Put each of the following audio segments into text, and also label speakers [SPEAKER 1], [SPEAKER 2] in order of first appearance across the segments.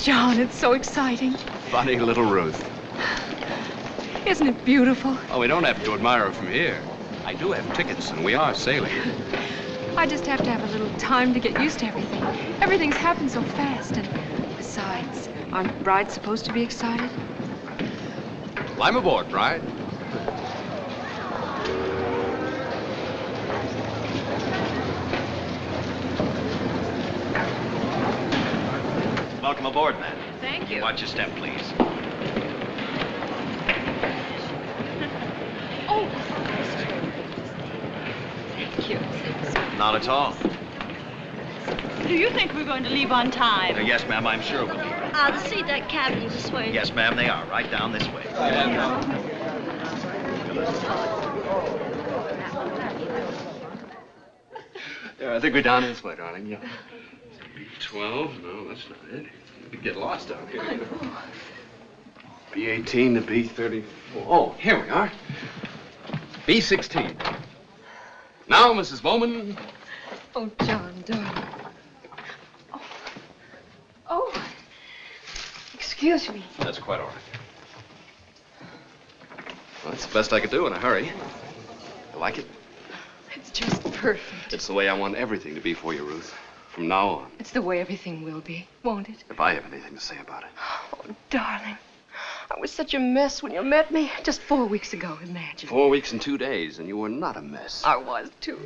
[SPEAKER 1] John, it's so exciting.
[SPEAKER 2] Funny little Ruth.
[SPEAKER 1] Isn't it beautiful?
[SPEAKER 2] Oh, we don't have to admire her from here. I do have tickets, and we are sailing.
[SPEAKER 1] I just have to have a little time to get used to everything. Everything's happened so fast, and besides, aren't brides supposed to be excited?
[SPEAKER 2] Climb aboard, bride.
[SPEAKER 3] Welcome aboard, man.
[SPEAKER 1] Thank you.
[SPEAKER 3] Watch your step, please.
[SPEAKER 1] Oh, thank you.
[SPEAKER 3] Not at all.
[SPEAKER 4] Do you think we're going to leave on time?
[SPEAKER 3] Yes, ma'am, I'm sure we'll be.
[SPEAKER 4] The sea-deck cabin is this way.
[SPEAKER 3] Yes, ma'am, they are. Right down this way.
[SPEAKER 2] Yeah, I think we're down this way, darling. Yeah. B12? No, that's not it. We get lost down here. B18 to B34. Oh, here we are. B16. Now, Mrs. Bowman.
[SPEAKER 1] Oh, John, darling. Oh, excuse me.
[SPEAKER 2] That's quite all right. Well, that's the best I could do in a hurry. You like it?
[SPEAKER 1] It's just perfect.
[SPEAKER 2] It's the way I want everything to be for you, Ruth. From now on.
[SPEAKER 1] It's the way everything will be, won't it?
[SPEAKER 2] If I have anything to say about it.
[SPEAKER 1] Oh, darling. I was such a mess when you met me. Just 4 weeks ago, imagine.
[SPEAKER 2] 4 weeks and 2 days, and you were not a mess.
[SPEAKER 1] I was, too.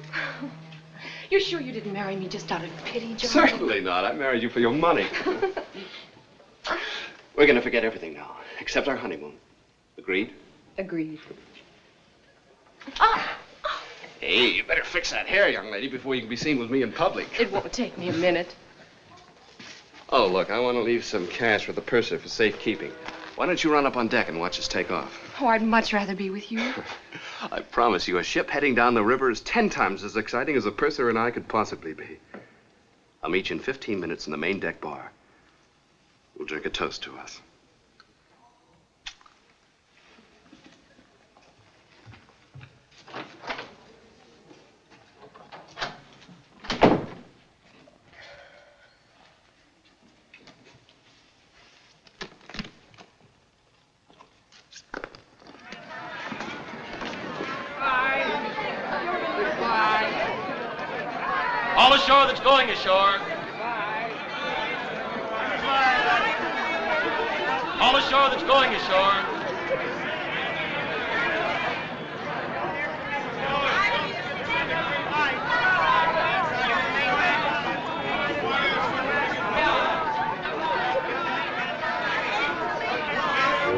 [SPEAKER 1] You're sure you didn't marry me just out of pity, John?
[SPEAKER 2] Certainly not. I married you for your money. We're going to forget everything now, except our honeymoon. Agreed?
[SPEAKER 1] Agreed.
[SPEAKER 2] Hey, you better fix that hair, young lady, before you can be seen with me in public.
[SPEAKER 1] It won't take me a minute.
[SPEAKER 2] Oh, look, I want to leave some cash with the purser for safekeeping. Why don't you run up on deck and watch us take off?
[SPEAKER 1] Oh, I'd much rather be with you.
[SPEAKER 2] I promise you, a ship heading down the river is 10 times as exciting as a purser and I could possibly be. I'll meet you in 15 minutes in the main deck bar. We'll drink a toast to us.
[SPEAKER 3] All ashore that's going ashore. All ashore that's going ashore.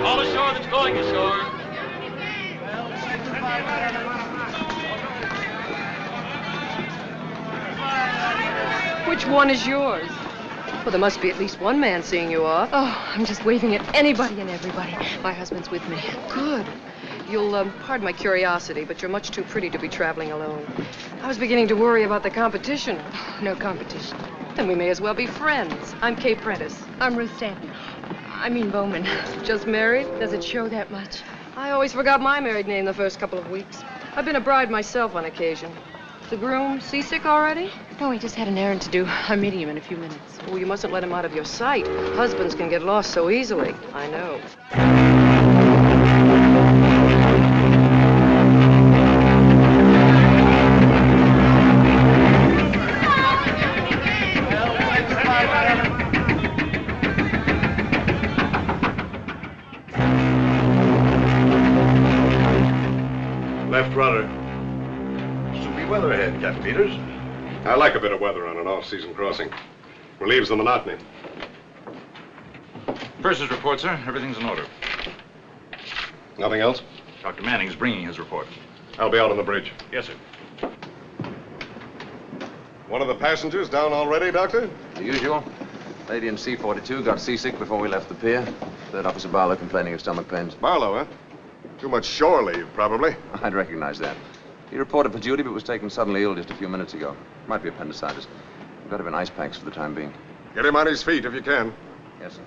[SPEAKER 3] All ashore that's going ashore.
[SPEAKER 1] Which one is yours? Well, there must be at least one man seeing you off. Oh, I'm just waving at anybody and everybody. My husband's with me. Good. You'll pardon my curiosity, but you're much too pretty to be traveling alone. I was beginning to worry about the competition. No competition. Then we may as well be friends. I'm Kay Prentice. I'm Ruth Stanton. I mean Bowman. Just married? Does it show that much? I always forgot my married name the first couple of weeks. I've been a bride myself on occasion. The groom seasick already? No, he just had an errand to do. I'm meeting him in a few minutes. Oh, you mustn't let him out of your sight. Husbands can get lost so easily. I know.
[SPEAKER 5] Left rudder. Soupy weather ahead, Captain Peters. I like a bit of weather on an off-season crossing. Relieves the monotony.
[SPEAKER 6] Purser's report, sir. Everything's in order.
[SPEAKER 5] Nothing else?
[SPEAKER 6] Dr. Manning's bringing his report.
[SPEAKER 5] I'll be out on the bridge.
[SPEAKER 6] Yes, sir.
[SPEAKER 5] One of the passengers down already, Doctor?
[SPEAKER 7] The usual. Lady in C-42 got seasick before we left the pier. Third Officer Barlow complaining of stomach pains.
[SPEAKER 5] Barlow, huh? Too much shore leave, probably.
[SPEAKER 7] I'd recognize that. He reported for duty, but was taken suddenly ill just a few minutes ago. Might be appendicitis. We've got him in ice packs for the time being.
[SPEAKER 5] Get him on his feet if you can.
[SPEAKER 7] Yes, sir.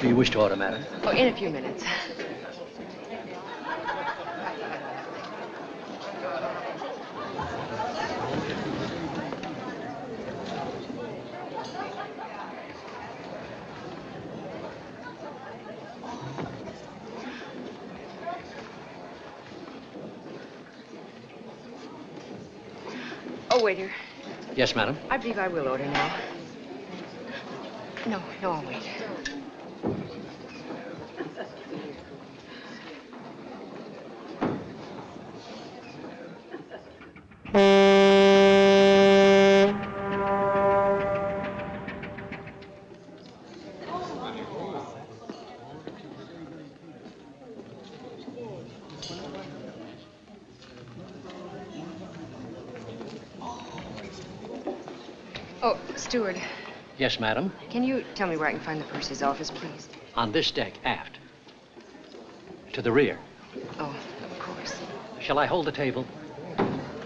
[SPEAKER 8] Do you wish to order, madam?
[SPEAKER 1] Oh, in a few minutes. Oh, waiter.
[SPEAKER 8] Yes, madam.
[SPEAKER 1] I believe I will order now. No, I'll wait. Oh, steward,
[SPEAKER 8] Yes, madam.
[SPEAKER 1] can you tell me where I can find the purser's office, please?
[SPEAKER 8] On this deck, aft. To the rear.
[SPEAKER 1] Oh, of course.
[SPEAKER 8] Shall I hold the table?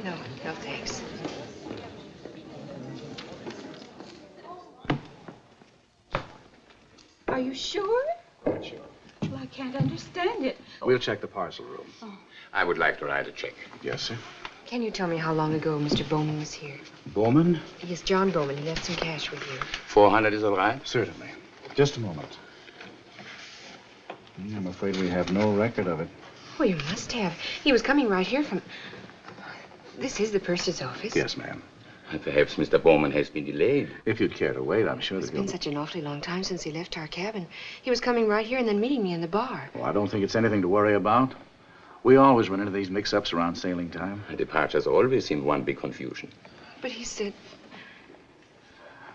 [SPEAKER 1] No, thanks.
[SPEAKER 4] Are you sure?
[SPEAKER 5] Quite sure.
[SPEAKER 4] Well, I can't understand it.
[SPEAKER 5] We'll check the parcel room.
[SPEAKER 9] I would like to write a check.
[SPEAKER 5] Yes, sir.
[SPEAKER 1] Can you tell me how long ago Mr. Bowman was here?
[SPEAKER 5] Bowman?
[SPEAKER 1] Yes, John Bowman. He left some cash with you.
[SPEAKER 9] 400 is all right?
[SPEAKER 5] Certainly. Just a moment. I'm afraid we have no record of it.
[SPEAKER 1] Well, you must have. He was coming right here from... This is the purser's office.
[SPEAKER 5] Yes, ma'am.
[SPEAKER 9] Perhaps Mr. Bowman has been delayed.
[SPEAKER 5] If you'd care to wait, I'm sure
[SPEAKER 1] It's
[SPEAKER 5] that
[SPEAKER 1] been
[SPEAKER 5] you'll...
[SPEAKER 1] such an awfully long time since he left our cabin. He was coming right here and then meeting me in the bar.
[SPEAKER 5] Well, I don't think it's anything to worry about. We always run into these mix-ups around sailing time.
[SPEAKER 9] Departures always seem one big confusion.
[SPEAKER 1] But he said...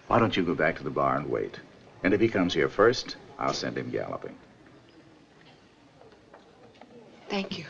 [SPEAKER 5] Why don't you go back to the bar and wait? And if he comes here first, I'll send him galloping.
[SPEAKER 1] Thank you.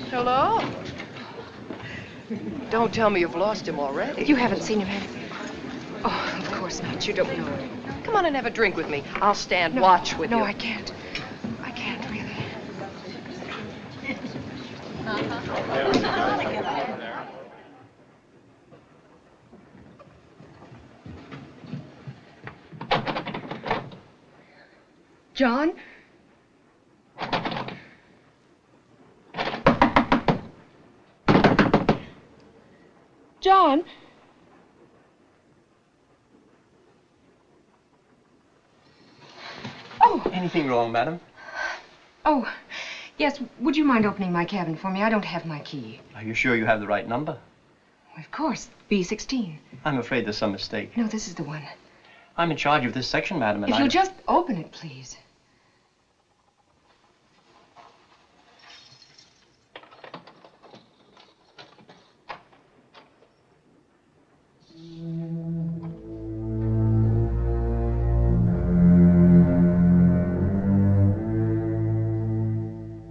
[SPEAKER 1] Hello?
[SPEAKER 10] Don't tell me you've lost him already.
[SPEAKER 1] You haven't seen him, have you? Oh, of course not. You don't know him.
[SPEAKER 10] Come on and have a drink with me. I'll stand watch with you.
[SPEAKER 1] No, I can't. I can't, really. John? John? Oh!
[SPEAKER 11] Anything wrong, madam?
[SPEAKER 1] Oh, yes. Would you mind opening my cabin for me? I don't have my key.
[SPEAKER 11] Are you sure you have the right number?
[SPEAKER 1] Of course. B16.
[SPEAKER 11] I'm afraid there's some mistake.
[SPEAKER 1] No, this is the one.
[SPEAKER 11] I'm in charge of this section, madam, and
[SPEAKER 1] If you'll just open it, please.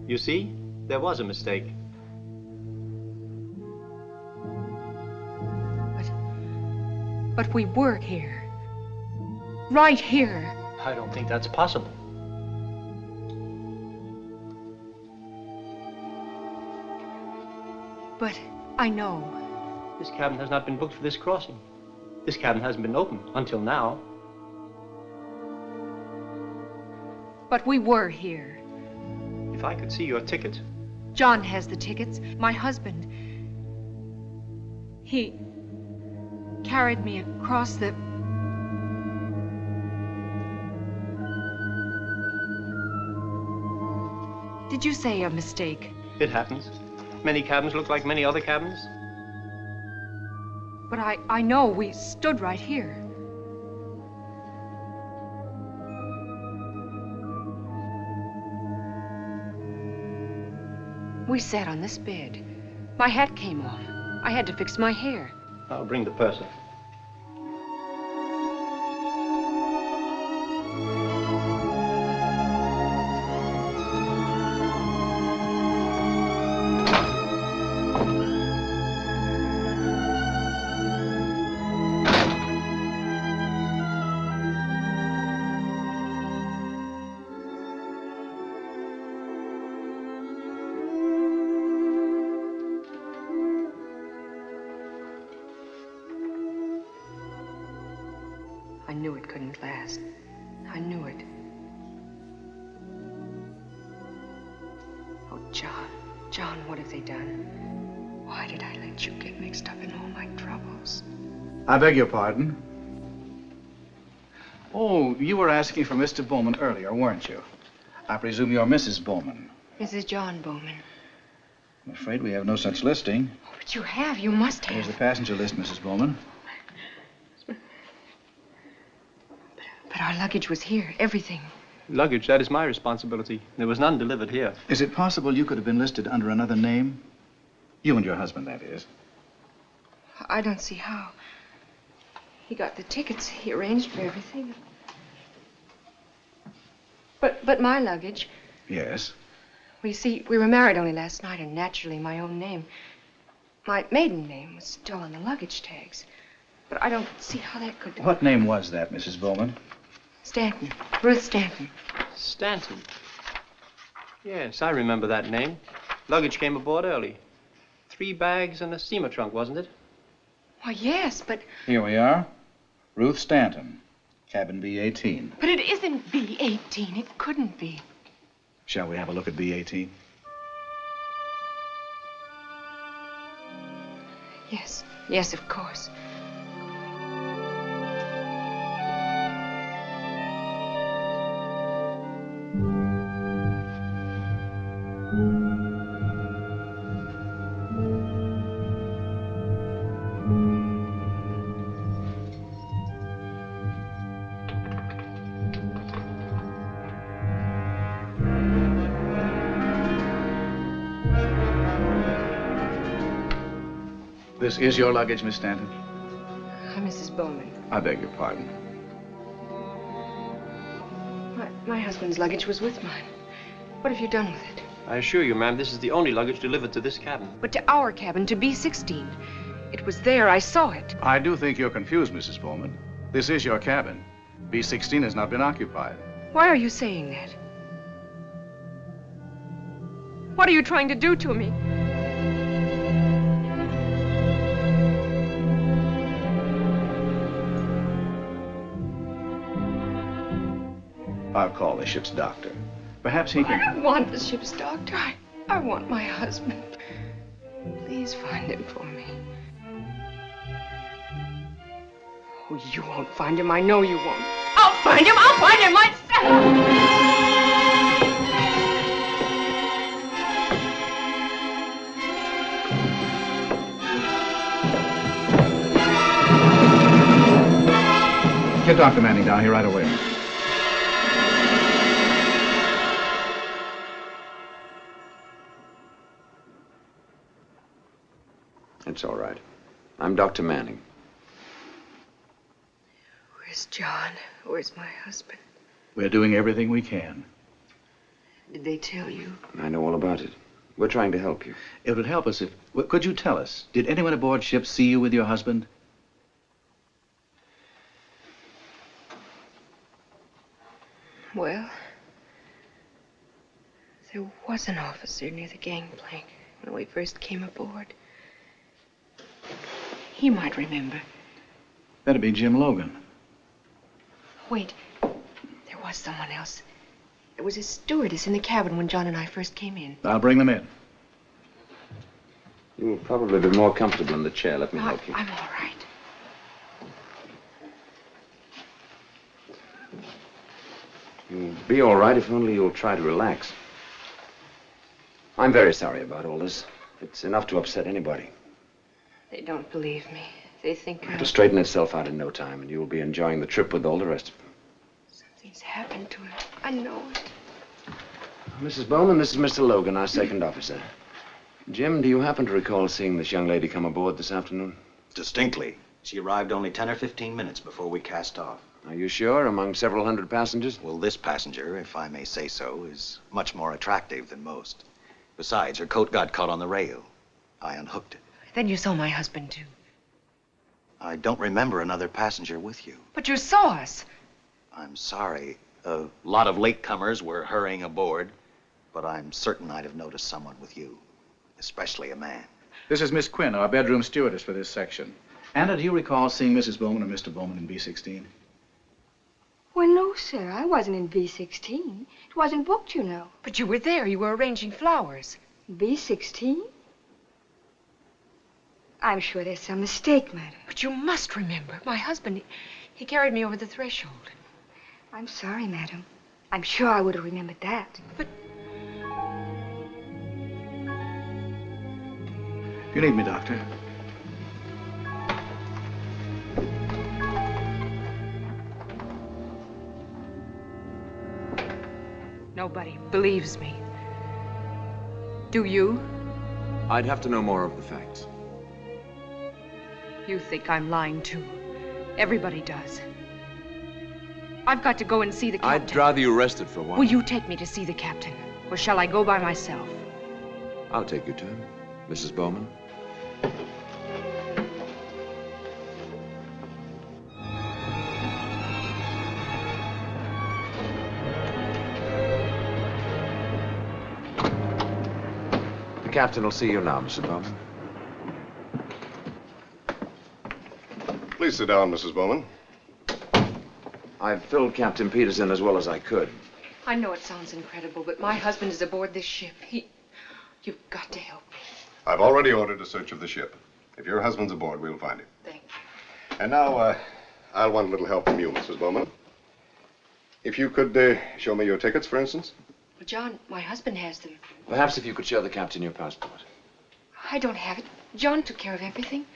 [SPEAKER 11] You see? There was a mistake.
[SPEAKER 1] But we were here. Right here.
[SPEAKER 11] I don't think that's possible.
[SPEAKER 12] but I know.
[SPEAKER 11] This cabin has not been booked for this crossing. This cabin hasn't been opened until now.
[SPEAKER 12] But we were here.
[SPEAKER 11] If I could see your ticket.
[SPEAKER 12] John has the tickets. My husband. He carried me across the... Did you say a mistake?
[SPEAKER 11] It happens. Many cabins look like many other cabins.
[SPEAKER 12] But I know we stood right here. We sat on this bed. My hat came off. I had to fix my hair.
[SPEAKER 11] I'll bring the purser.
[SPEAKER 1] I knew it couldn't last. I knew it. Oh, John. John, what have they done? Why did I let you get mixed up in all my troubles?
[SPEAKER 13] I beg your pardon. Oh, you were asking for Mr. Bowman earlier, weren't you? I presume you're Mrs. Bowman.
[SPEAKER 1] Mrs. John Bowman.
[SPEAKER 13] I'm afraid we have no such listing.
[SPEAKER 1] Oh, but you have. You must have.
[SPEAKER 13] Here's the passenger list, Mrs. Bowman.
[SPEAKER 1] But our luggage was here. Everything.
[SPEAKER 11] Luggage, that is my responsibility. There was none delivered here.
[SPEAKER 13] Is it possible you could have been listed under another name? You and your husband, that is.
[SPEAKER 1] I don't see how. He got the tickets. He arranged for everything. But my luggage.
[SPEAKER 13] Yes.
[SPEAKER 1] Well, you see, we were married only last night, and naturally my own name, my maiden name, was still on the luggage tags. But I don't see how that could...
[SPEAKER 13] What name was that, Mrs. Bowman?
[SPEAKER 1] Stanton. Ruth Stanton.
[SPEAKER 11] Stanton? Yes, I remember that name. Luggage came aboard early. 3 bags and a steamer trunk, wasn't it?
[SPEAKER 1] Why, yes, but...
[SPEAKER 13] Here we are. Ruth Stanton, cabin B18.
[SPEAKER 1] But it isn't B18. It couldn't be.
[SPEAKER 13] Shall we have a look at B18?
[SPEAKER 1] Yes. Yes, of course.
[SPEAKER 13] This is your luggage, Miss Stanton?
[SPEAKER 1] I'm Mrs. Bowman.
[SPEAKER 13] I beg your pardon.
[SPEAKER 1] My husband's luggage was with mine. What have you done with it?
[SPEAKER 11] I assure you, ma'am, this is the only luggage delivered to this cabin.
[SPEAKER 1] But to our cabin, to B16. It was there. I saw it.
[SPEAKER 13] I do think you're confused, Mrs. Bowman. This is your cabin. B16 has not been occupied.
[SPEAKER 1] Why are you saying that? What are you trying to do to me?
[SPEAKER 13] I'll call the ship's doctor. Perhaps he can...
[SPEAKER 1] I don't want the ship's doctor. I want my husband. Please find him for me. Oh, you won't find him. I know you won't. I'll find him. I'll find him myself.
[SPEAKER 13] Get Dr. Manning down here right away.
[SPEAKER 7] It's all right. I'm Dr. Manning.
[SPEAKER 1] Where's John? Where's my husband?
[SPEAKER 13] We're doing everything we can.
[SPEAKER 1] Did they tell you?
[SPEAKER 7] I know all about it. We're trying to help you.
[SPEAKER 13] It would help us if... Well, could you tell us, did anyone aboard ship see you with your husband?
[SPEAKER 1] Well, there was an officer near the gangplank when we first came aboard.
[SPEAKER 12] He might remember.
[SPEAKER 13] That'd be Jim Logan.
[SPEAKER 12] Wait. There was someone else. There was a stewardess in the cabin when John and I first came in.
[SPEAKER 13] I'll bring them in.
[SPEAKER 7] You will probably be more comfortable in the chair. Let me help you.
[SPEAKER 12] I'm all right.
[SPEAKER 7] You'll be all right if only you'll try to relax. I'm very sorry about all this. It's enough to upset anybody.
[SPEAKER 12] They don't believe me. They think
[SPEAKER 7] It'll straighten itself out in no time, and you'll be enjoying the trip with all the rest of them.
[SPEAKER 12] something's happened to him. I know it.
[SPEAKER 7] Mrs. Bowman, this is Mr. Logan, our second officer. Jim, do you happen to recall seeing this young lady come aboard this afternoon?
[SPEAKER 14] Distinctly. She arrived only 10 or 15 minutes before we cast off.
[SPEAKER 7] Are you sure? Among several hundred passengers?
[SPEAKER 14] Well, this passenger, if I may say so, is much more attractive than most. Besides, her coat got caught on the rail. I unhooked it.
[SPEAKER 12] Then you saw my husband, too.
[SPEAKER 14] I don't remember another passenger with you.
[SPEAKER 12] But you saw us.
[SPEAKER 14] I'm sorry. A lot of latecomers were hurrying aboard, but I'm certain I'd have noticed someone with you, especially a man.
[SPEAKER 13] This is Miss Quinn, our bedroom stewardess for this section. Anna, do you recall seeing Mrs. Bowman or Mr. Bowman in B-16?
[SPEAKER 15] Well, no, sir. I wasn't in B-16. It wasn't booked, you know.
[SPEAKER 12] But you were there. You were arranging flowers.
[SPEAKER 15] B-16? I'm sure there's some mistake, madam.
[SPEAKER 12] But you must remember. My husband, he carried me over the threshold.
[SPEAKER 15] I'm sorry, madam. I'm sure I would have remembered that.
[SPEAKER 12] But...
[SPEAKER 13] You need me, Doctor.
[SPEAKER 12] Nobody believes me. Do you?
[SPEAKER 7] I'd have to know more of the facts.
[SPEAKER 12] You think I'm lying, too. Everybody does. I've got to go and see the captain.
[SPEAKER 7] I'd rather you rested for a while.
[SPEAKER 12] Will you take me to see the captain? Or shall I go by myself?
[SPEAKER 7] I'll take you to him, Mrs. Bowman. The captain will see you now, Mrs. Bowman.
[SPEAKER 5] Please sit down, Mrs. Bowman.
[SPEAKER 7] I've filled Captain Peters in as well as I could.
[SPEAKER 12] I know it sounds incredible, but my husband is aboard this ship. You've got to help me.
[SPEAKER 5] I've already ordered a search of the ship. If your husband's aboard, we'll find him.
[SPEAKER 12] Thank you.
[SPEAKER 5] And now, I'll want a little help from you, Mrs. Bowman. If you could show me your tickets, for instance.
[SPEAKER 12] Well, John, my husband has them.
[SPEAKER 7] Perhaps if you could show the captain your passport.
[SPEAKER 12] I don't have it. John took care of everything.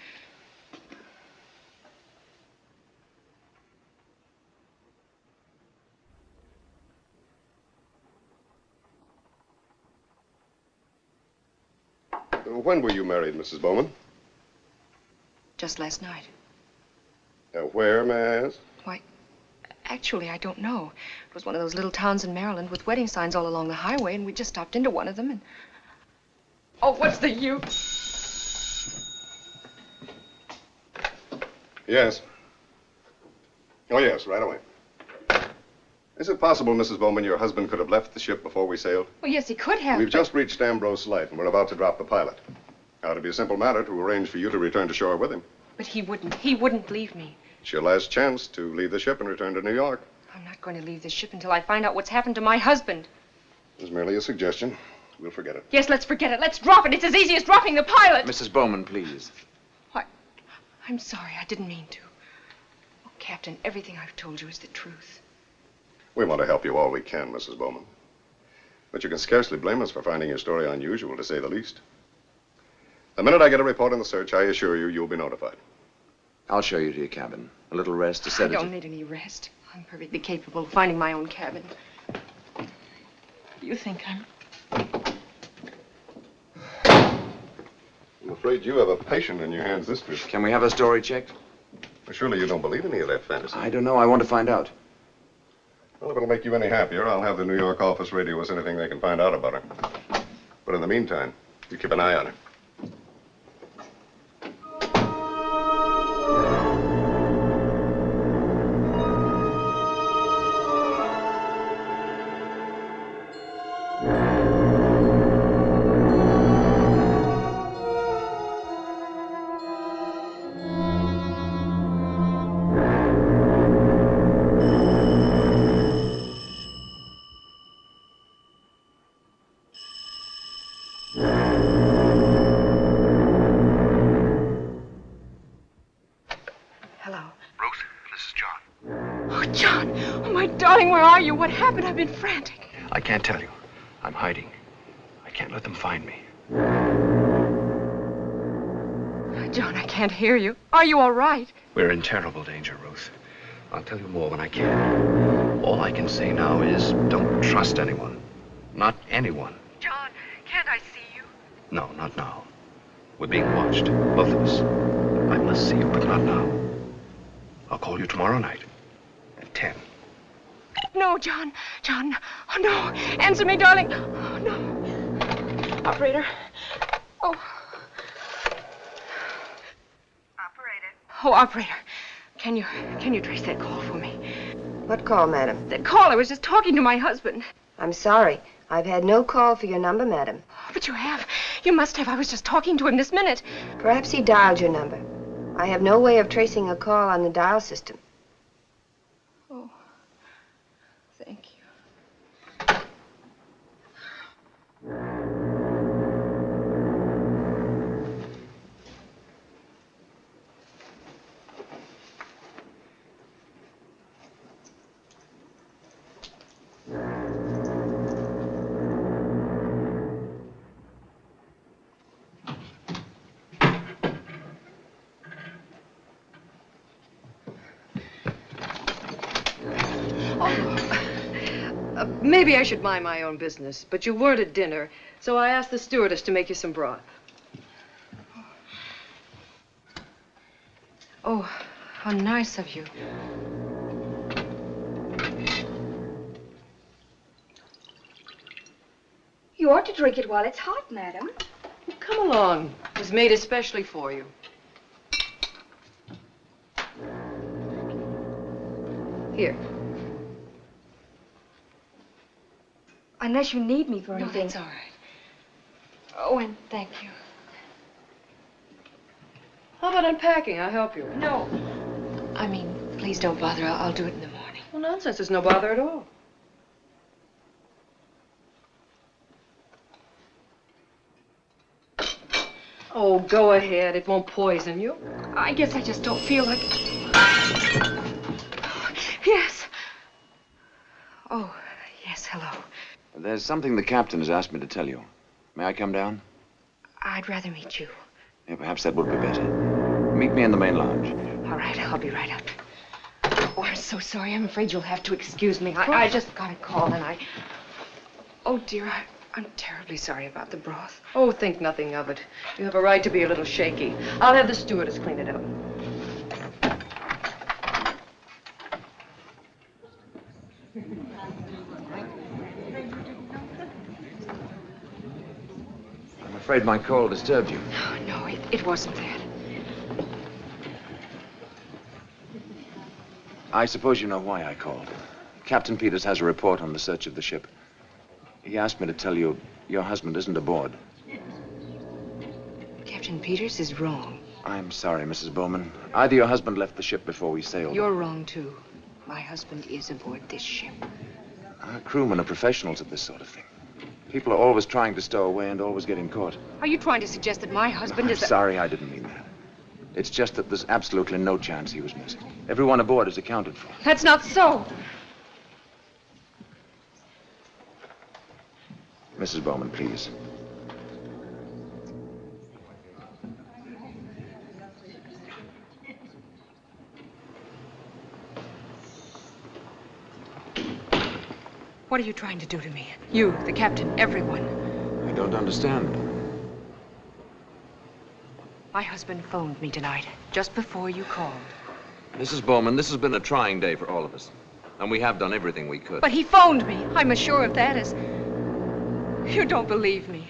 [SPEAKER 5] When were you married, Mrs. Bowman?
[SPEAKER 12] Just last night.
[SPEAKER 5] Where, may I ask?
[SPEAKER 12] Why, actually, I don't know. It was one of those little towns in Maryland with wedding signs all along the highway, and we just stopped into one of them, and... Oh, what's the use?
[SPEAKER 5] Yes. Oh, yes, right away. Is it possible, Mrs. Bowman, your husband could have left the ship before we sailed?
[SPEAKER 12] Well, yes, he could have.
[SPEAKER 5] We've just reached Ambrose Light, and we're about to drop the pilot. Now, it'd be a simple matter to arrange for you to return to shore with him.
[SPEAKER 12] But he wouldn't. He wouldn't leave me.
[SPEAKER 5] It's your last chance to leave the ship and return to New York.
[SPEAKER 12] I'm not going to leave this ship until I find out what's happened to my husband.
[SPEAKER 5] It's merely a suggestion. We'll forget it.
[SPEAKER 12] Yes, let's forget it. Let's drop it. It's as easy as dropping the pilot.
[SPEAKER 7] Mrs. Bowman, please.
[SPEAKER 12] Why, I'm sorry. I didn't mean to. Oh, Captain, everything I've told you is the truth.
[SPEAKER 5] We want to help you all we can, Mrs. Bowman. But you can scarcely blame us for finding your story unusual, to say the least. The minute I get a report on the search, I assure you, you'll be notified.
[SPEAKER 7] I'll show you to your cabin. A little rest to set
[SPEAKER 12] I don't need any rest. I'm perfectly capable of finding my own cabin. You think I'm...
[SPEAKER 5] I'm afraid you have a patient in your hands this trip.
[SPEAKER 7] Can we have a story checked?
[SPEAKER 5] Well, surely you don't believe any of that fantasy.
[SPEAKER 7] I don't know. I want to find out.
[SPEAKER 5] Well, if it'll make you any happier, I'll have the New York office radio us anything they can find out about her. But in the meantime, you keep an eye on her.
[SPEAKER 14] John.
[SPEAKER 12] Oh, John. Oh, my darling, where are you? What happened? I've been frantic.
[SPEAKER 2] I can't tell you. I'm hiding. I can't let them find me.
[SPEAKER 12] John, I can't hear you. Are you all right?
[SPEAKER 2] We're in terrible danger, Ruth. I'll tell you more when I can. All I can say now is don't trust anyone. Not anyone.
[SPEAKER 12] John, can't I see you?
[SPEAKER 2] No, not now. We're being watched, both of us. I must see you, but not now. I'll call you tomorrow night at 10.
[SPEAKER 12] No, John. John. Oh, no. Answer me, darling. Oh, no. Operator. Oh. Operator. Oh, operator. Can you trace that call for me?
[SPEAKER 16] What call, madam?
[SPEAKER 12] That call. I was just talking to my husband.
[SPEAKER 16] I'm sorry. I've had no call for your number, madam.
[SPEAKER 12] But you have. You must have. I was just talking to him this minute.
[SPEAKER 16] Perhaps he dialed your number. I have no way of tracing a call on the dial system.
[SPEAKER 12] Oh. Thank you.
[SPEAKER 1] Maybe I should mind my own business, but you weren't at dinner, so I asked the stewardess to make you some broth.
[SPEAKER 12] Oh, how nice of you.
[SPEAKER 15] You ought to drink it while it's hot, madam.
[SPEAKER 1] Come along. It was made especially for you. Here.
[SPEAKER 15] Unless you need me for
[SPEAKER 12] No,
[SPEAKER 15] anything.
[SPEAKER 12] that's all right. Oh, and thank you.
[SPEAKER 1] How about unpacking? I'll help you.
[SPEAKER 12] No. I mean, please don't bother. I'll do it in the morning.
[SPEAKER 1] Well, nonsense. There's no bother at all. Oh, go ahead. It won't poison you.
[SPEAKER 12] I guess I just don't feel like it. Yes. Oh, yes, hello.
[SPEAKER 7] There's something the captain has asked me to tell you. May I come down?
[SPEAKER 12] I'd rather meet you.
[SPEAKER 7] Yeah, perhaps that would be better. Meet me in the main lounge.
[SPEAKER 12] All right, I'll be right up. Oh, I'm so sorry. I'm afraid you'll have to excuse me. I just got a call and I... Oh, dear, I'm terribly sorry about the broth.
[SPEAKER 1] Oh, think nothing of it. You have a right to be a little shaky. I'll have the stewardess clean it up.
[SPEAKER 7] I'm afraid my call disturbed you.
[SPEAKER 12] Oh, no, it wasn't that.
[SPEAKER 7] I suppose you know why I called. Captain Peters has a report on the search of the ship. He asked me to tell you your husband isn't aboard.
[SPEAKER 12] Captain Peters is wrong.
[SPEAKER 7] I'm sorry, Mrs. Bowman. Either your husband left the ship before we sailed.
[SPEAKER 12] You're wrong, too. My husband is aboard this ship.
[SPEAKER 7] Our crewmen are professionals at this sort of thing. People are always trying to stow away and always getting caught.
[SPEAKER 12] Are you trying to suggest that my husband is...
[SPEAKER 7] Sorry, I didn't mean that. It's just that there's absolutely no chance he was missing. Everyone aboard is accounted for.
[SPEAKER 12] That's not so.
[SPEAKER 7] Mrs. Bowman, please.
[SPEAKER 12] What are you trying to do to me? You, the captain, everyone.
[SPEAKER 7] I don't understand.
[SPEAKER 12] My husband phoned me tonight, just before you called.
[SPEAKER 7] Mrs. Bowman, this has been a trying day for all of us. And we have done everything we could.
[SPEAKER 12] But he phoned me. I'm as sure of that as... You don't believe me.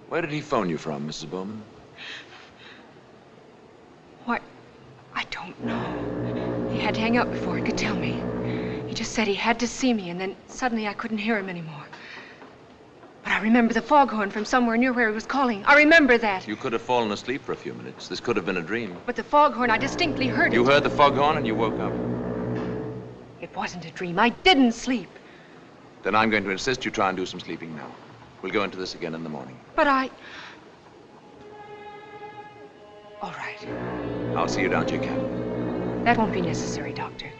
[SPEAKER 7] Where did he phone you from, Mrs. Bowman?
[SPEAKER 12] Why, I don't know. He had to hang up before he could tell me. He just said he had to see me, and then suddenly I couldn't hear him anymore. But I remember the foghorn from somewhere near where he was calling. I remember that.
[SPEAKER 7] You could have fallen asleep for a few minutes. This could have been a dream.
[SPEAKER 12] But the foghorn, I distinctly heard it.
[SPEAKER 7] You heard the foghorn and you woke up.
[SPEAKER 12] It wasn't a dream. I didn't sleep.
[SPEAKER 7] Then I'm going to insist you try and do some sleeping now. We'll go into this again in the morning.
[SPEAKER 12] But I... All right.
[SPEAKER 7] I'll see you down to your cabin.
[SPEAKER 12] That won't be necessary, Doctor.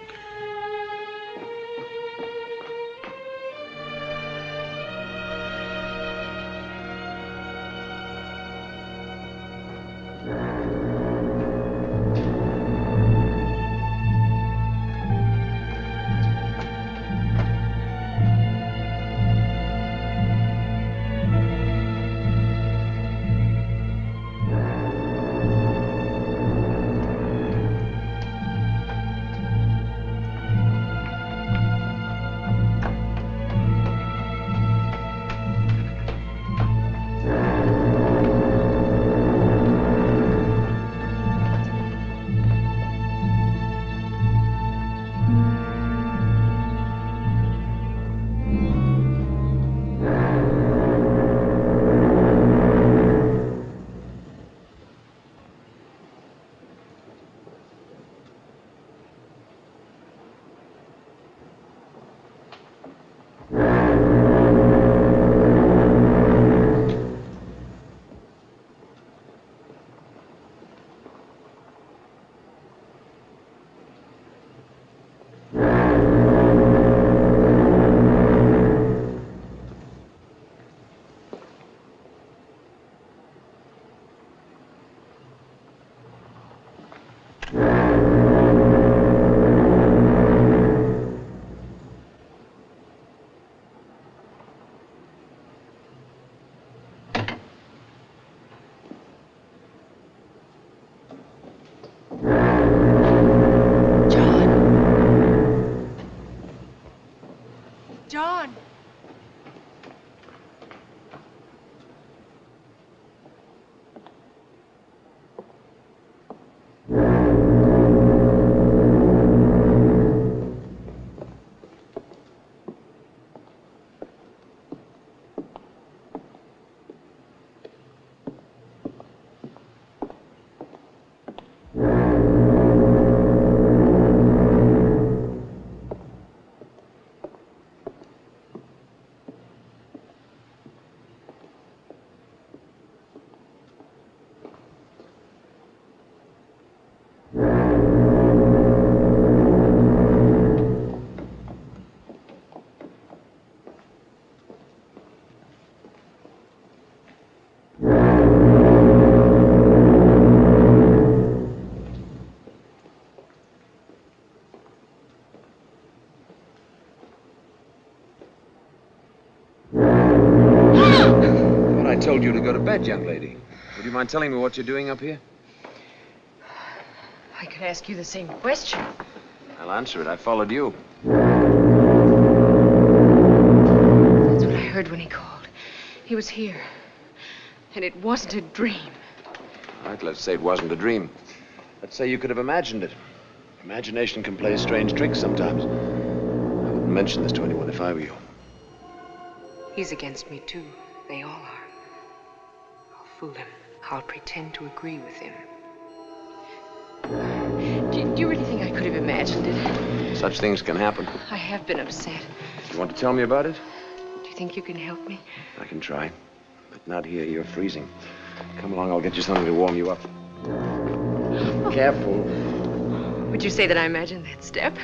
[SPEAKER 12] John!
[SPEAKER 7] I told you to go to bed, young lady. Would you mind telling me what you're doing up here?
[SPEAKER 1] I could ask you the same question.
[SPEAKER 7] I'll answer it. I followed you.
[SPEAKER 12] That's what I heard when he called. He was here. And it wasn't a dream.
[SPEAKER 7] All right, let's say it wasn't a dream. Let's say you could have imagined it. Imagination can play strange tricks sometimes. I wouldn't mention this to anyone if I were you.
[SPEAKER 12] He's against me, too. They all are. I'll fool him. I'll pretend to agree with him.
[SPEAKER 1] Do you really think I could have imagined it?
[SPEAKER 7] Such things can happen.
[SPEAKER 1] I have been upset.
[SPEAKER 7] You want to tell me about it?
[SPEAKER 12] Do you think you can help me?
[SPEAKER 7] I can try. But not here. You're freezing. Come along, I'll get you something to warm you up. Careful.
[SPEAKER 1] Would you say that I imagined that step?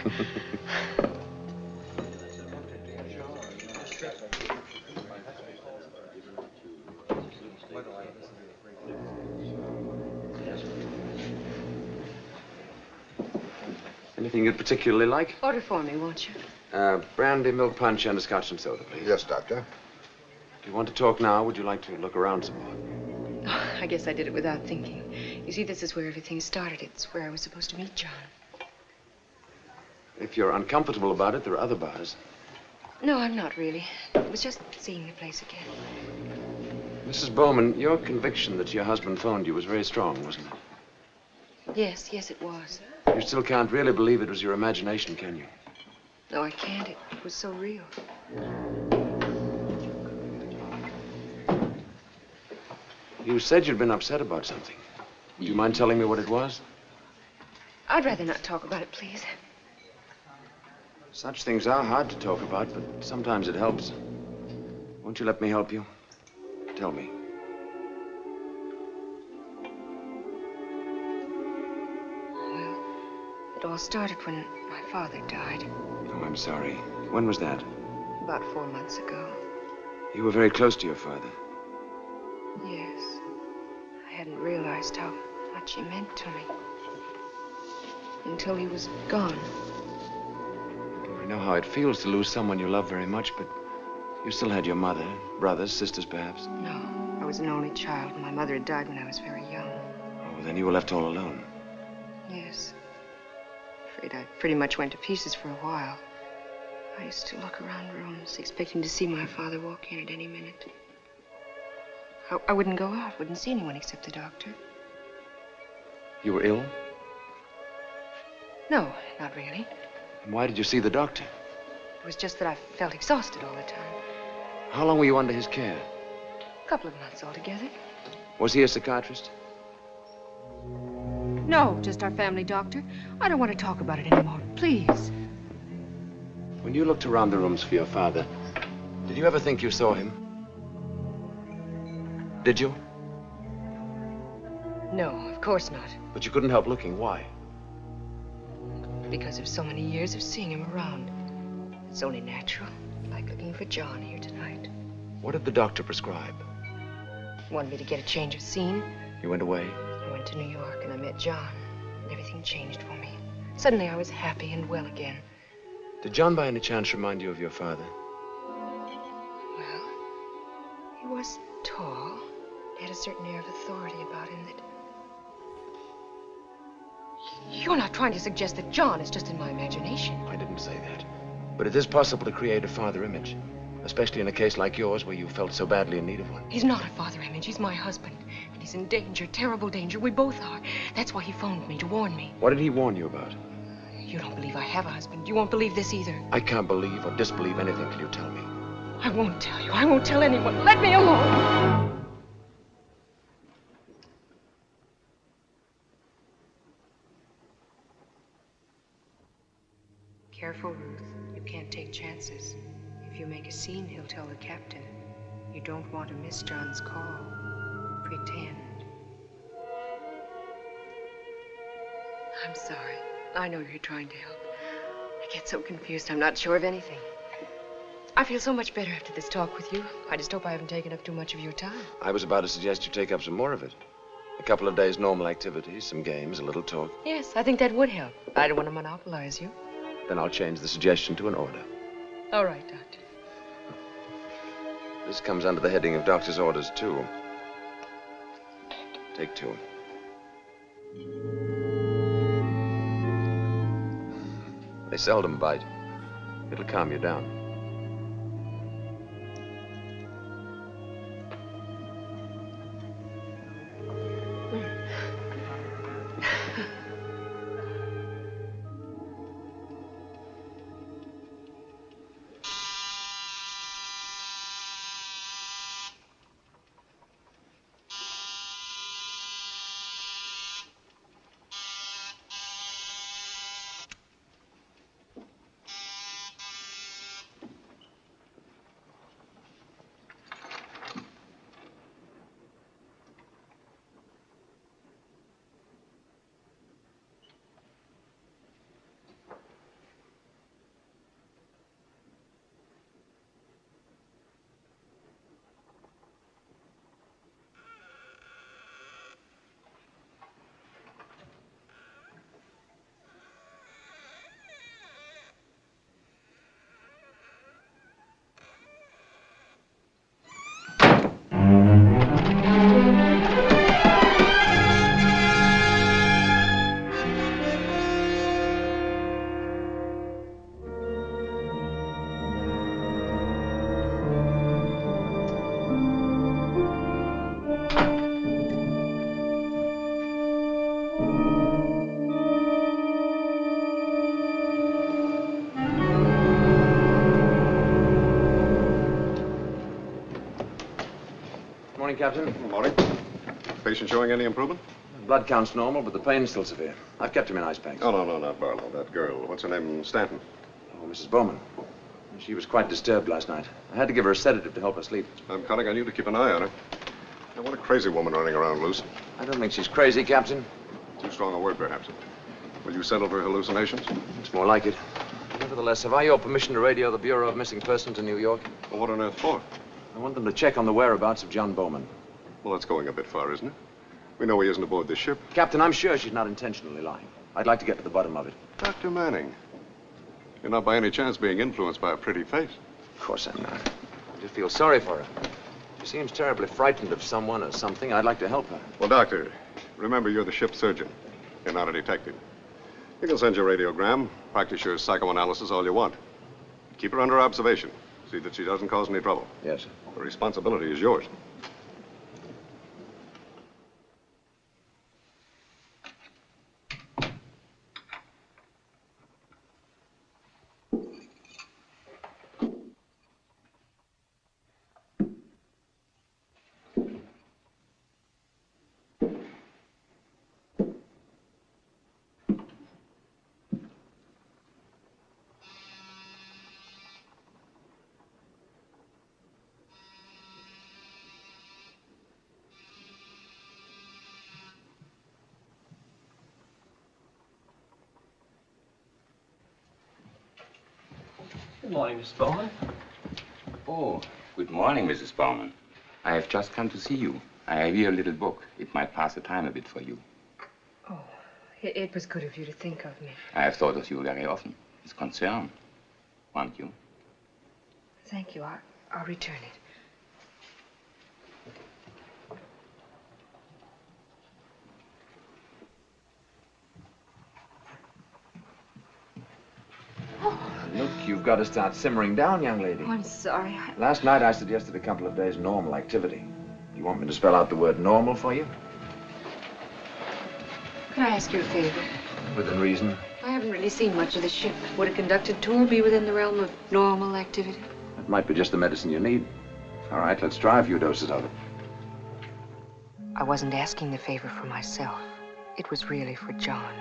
[SPEAKER 7] Anything you'd particularly like?
[SPEAKER 1] Order for me, won't you?
[SPEAKER 7] Brandy, milk punch, and a scotch and soda, please.
[SPEAKER 5] Yes, Doctor.
[SPEAKER 7] Do you want to talk now? Would you like to look around some more?
[SPEAKER 1] Oh, I guess I did it without thinking. You see, this is where everything started. It's where I was supposed to meet John.
[SPEAKER 7] If you're uncomfortable about it, there are other bars.
[SPEAKER 1] No, I'm not really. It was just seeing the place again.
[SPEAKER 7] Mrs. Bowman, your conviction that your husband phoned you was very strong, wasn't it?
[SPEAKER 1] Yes, it was.
[SPEAKER 7] You still can't really believe it was your imagination, can you?
[SPEAKER 1] No, I can't. It was so real.
[SPEAKER 7] You said you'd been upset about something. Would you mind telling me what it was?
[SPEAKER 1] I'd rather not talk about it, please.
[SPEAKER 7] Such things are hard to talk about, but sometimes it helps. Won't you let me help you? Tell me.
[SPEAKER 12] It all started when my father died,
[SPEAKER 7] Oh, I'm sorry. When was that?
[SPEAKER 12] about 4 months ago.
[SPEAKER 7] You were very close to your father.
[SPEAKER 12] Yes. I hadn't realized how much he meant to me. Until he was gone.
[SPEAKER 7] I know how it feels to lose someone you love very much, but you still had your mother, brothers, sisters, perhaps.
[SPEAKER 12] No, I was an only child. My mother had died when I was very young.
[SPEAKER 7] Oh, then you were left all alone.
[SPEAKER 12] Yes. Afraid I pretty much went to pieces for a while. I used to look around rooms, expecting to see my father walk in at any minute. I wouldn't go out, wouldn't see anyone except the doctor.
[SPEAKER 7] You were ill?
[SPEAKER 12] No, not really.
[SPEAKER 7] And why did you see the doctor?
[SPEAKER 12] It was just that I felt exhausted all the time.
[SPEAKER 7] How long were you under his care?
[SPEAKER 12] A couple of months altogether.
[SPEAKER 7] Was he a psychiatrist?
[SPEAKER 12] No, just our family doctor. I don't want to talk about it anymore, please.
[SPEAKER 7] When you looked around the rooms for your father, did you ever think you saw him? Did you?
[SPEAKER 12] No, of course not.
[SPEAKER 7] But you couldn't help looking. Why?
[SPEAKER 12] Because of so many years of seeing him around. It's only natural, like looking for John here tonight.
[SPEAKER 7] What did the doctor prescribe?
[SPEAKER 12] He wanted me to get a change of scene.
[SPEAKER 7] You went away?
[SPEAKER 12] I went to New York and I met John. And everything changed for me. Suddenly I was happy and well again.
[SPEAKER 7] Did John by any chance remind you of your father?
[SPEAKER 12] Well, he was tall. He had a certain air of authority about him that... You're not trying to suggest that John is just in my imagination.
[SPEAKER 7] I didn't say that. But it is possible to create a father image. Especially in a case like yours where you felt so badly in need of one.
[SPEAKER 12] He's not a father image. He's my husband. And he's in danger, terrible danger. We both are. That's why he phoned me, to warn me.
[SPEAKER 7] What did he warn you about?
[SPEAKER 12] You don't believe I have a husband. You won't believe this either.
[SPEAKER 7] I can't believe or disbelieve anything till you tell me.
[SPEAKER 12] I won't tell you. I won't tell anyone. Let me alone. Careful, Ruth. You can't take chances. If you make a scene, he'll tell the captain. You don't want to miss John's call. Pretend. I'm sorry. I know you're trying to help. I get so confused, I'm not sure of anything. I feel so much better after this talk with you. I just hope I haven't taken up too much of your time.
[SPEAKER 7] I was about to suggest you take up some more of it. A couple of days' normal activities, some games, a little talk.
[SPEAKER 12] Yes, I think that would help. I don't want to monopolize you.
[SPEAKER 7] Then I'll change the suggestion to an order.
[SPEAKER 12] All right, Doctor.
[SPEAKER 7] This comes under the heading of doctor's orders, too. Take 2. They seldom bite. It'll calm you down. Morning, Captain.
[SPEAKER 5] Good morning. Patient showing any improvement?
[SPEAKER 7] Blood count's normal, but the pain's still severe. I've kept him in ice packs.
[SPEAKER 5] Oh, no, not Barlow. That girl. What's her name? Stanton.
[SPEAKER 7] Oh, Mrs. Bowman. She was quite disturbed last night. I had to give her a sedative to help her sleep.
[SPEAKER 5] I'm counting on you to keep an eye on her. Now, what a crazy woman running around loose.
[SPEAKER 7] I don't think she's crazy, Captain.
[SPEAKER 5] Too strong a word, perhaps. Will you settle for hallucinations?
[SPEAKER 7] It's more like it. Nevertheless, have I your permission to radio the Bureau of Missing Persons in New York?
[SPEAKER 5] Well, what on earth for?
[SPEAKER 7] I want them to check on the whereabouts of John Bowman.
[SPEAKER 5] Well, that's going a bit far, isn't it? We know he isn't aboard this ship.
[SPEAKER 7] Captain, I'm sure she's not intentionally lying. I'd like to get to the bottom of it.
[SPEAKER 5] Dr. Manning, you're not by any chance being influenced by a pretty face.
[SPEAKER 7] Of course I'm not. I just feel sorry for her. She seems terribly frightened of someone or something. I'd like to help her.
[SPEAKER 5] Well, Doctor, remember you're the ship's surgeon. You're not a detective. You can send your radiogram, practice your psychoanalysis all you want. Keep her under observation. See that she doesn't cause any trouble.
[SPEAKER 7] Yes, sir.
[SPEAKER 5] The responsibility is yours.
[SPEAKER 11] Good morning, Mrs. Bowman.
[SPEAKER 9] Oh, good morning, Mrs. Bowman. I have just come to see you. I have here a little book. It might pass the time a bit for you.
[SPEAKER 12] Oh, it was good of you to think of me.
[SPEAKER 9] I have thought of you very often. It's concern. Won't you?
[SPEAKER 12] Thank you. I'll return it.
[SPEAKER 7] Look, you've got to start simmering down, young lady.
[SPEAKER 12] Oh, I'm sorry.
[SPEAKER 7] Last night I suggested a couple of days normal activity. You want me to spell out the word normal for you?
[SPEAKER 12] Could I ask you a favor?
[SPEAKER 7] Within reason.
[SPEAKER 12] I haven't really seen much of the ship. Would a conducted tour be within the realm of normal activity?
[SPEAKER 7] That might be just the medicine you need. All right, let's try a few doses of it.
[SPEAKER 12] I wasn't asking the favor for myself. It was really for John.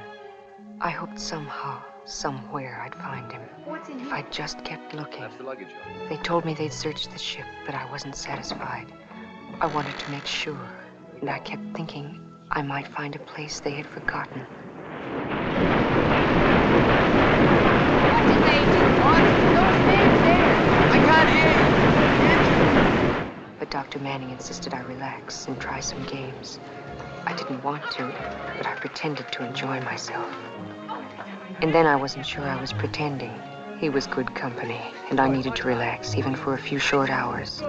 [SPEAKER 12] I hoped somehow, somewhere, I'd find him.
[SPEAKER 15] What's in
[SPEAKER 12] If
[SPEAKER 15] here?
[SPEAKER 12] I just kept looking.
[SPEAKER 7] That's the luggage.
[SPEAKER 12] They told me they'd searched the ship, but I wasn't satisfied. I wanted to make sure, and I kept thinking I might find a place they had forgotten.
[SPEAKER 10] What did they do? Don't stand there. I can't hear you.
[SPEAKER 12] But Dr. Manning insisted I relax and try some games. I didn't want to, but I pretended to enjoy myself. And then I wasn't sure I was pretending. He was good company, and I needed to relax, even for a few short hours.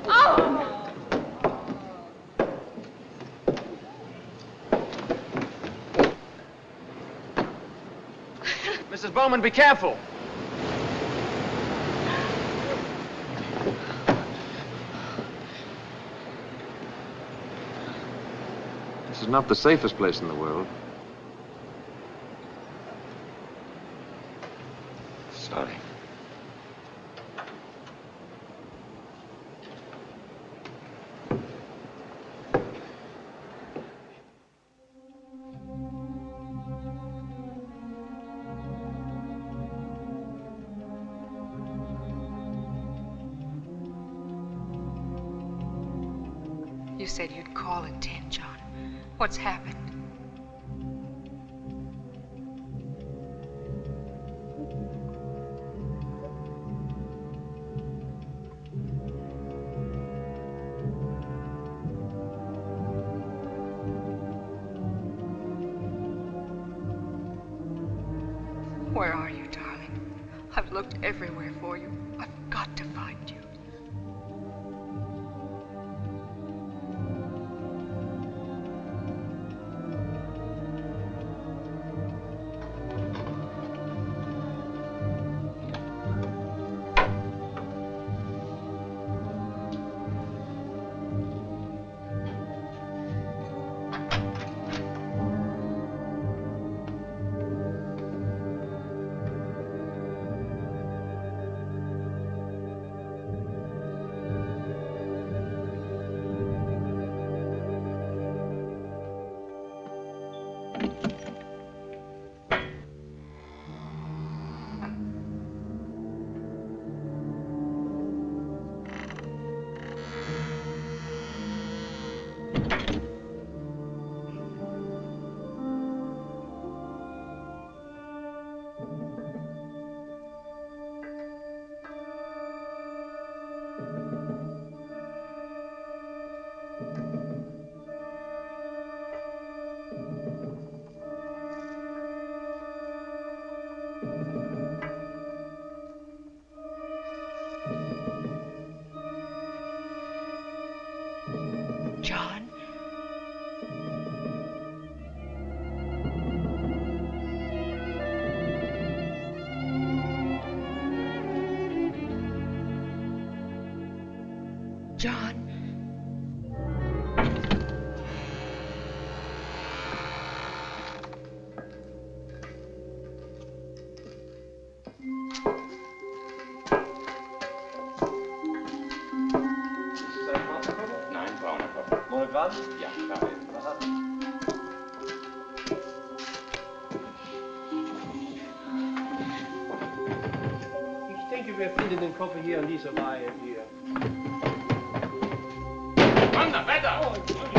[SPEAKER 10] Oh!
[SPEAKER 11] Mrs. Bowman, be careful.
[SPEAKER 7] This is not the safest place in the world.
[SPEAKER 9] Sorry.
[SPEAKER 12] You said you'd call at 10, John. What's happened? Where are you, darling? I've looked everywhere for you. I've got to find you. John.
[SPEAKER 9] Ja, schade.
[SPEAKER 11] Ich denke, wir finden den Koffer hier an dieser Reihe hier.
[SPEAKER 9] Wander, weiter!
[SPEAKER 11] Oh, Entschuldigung.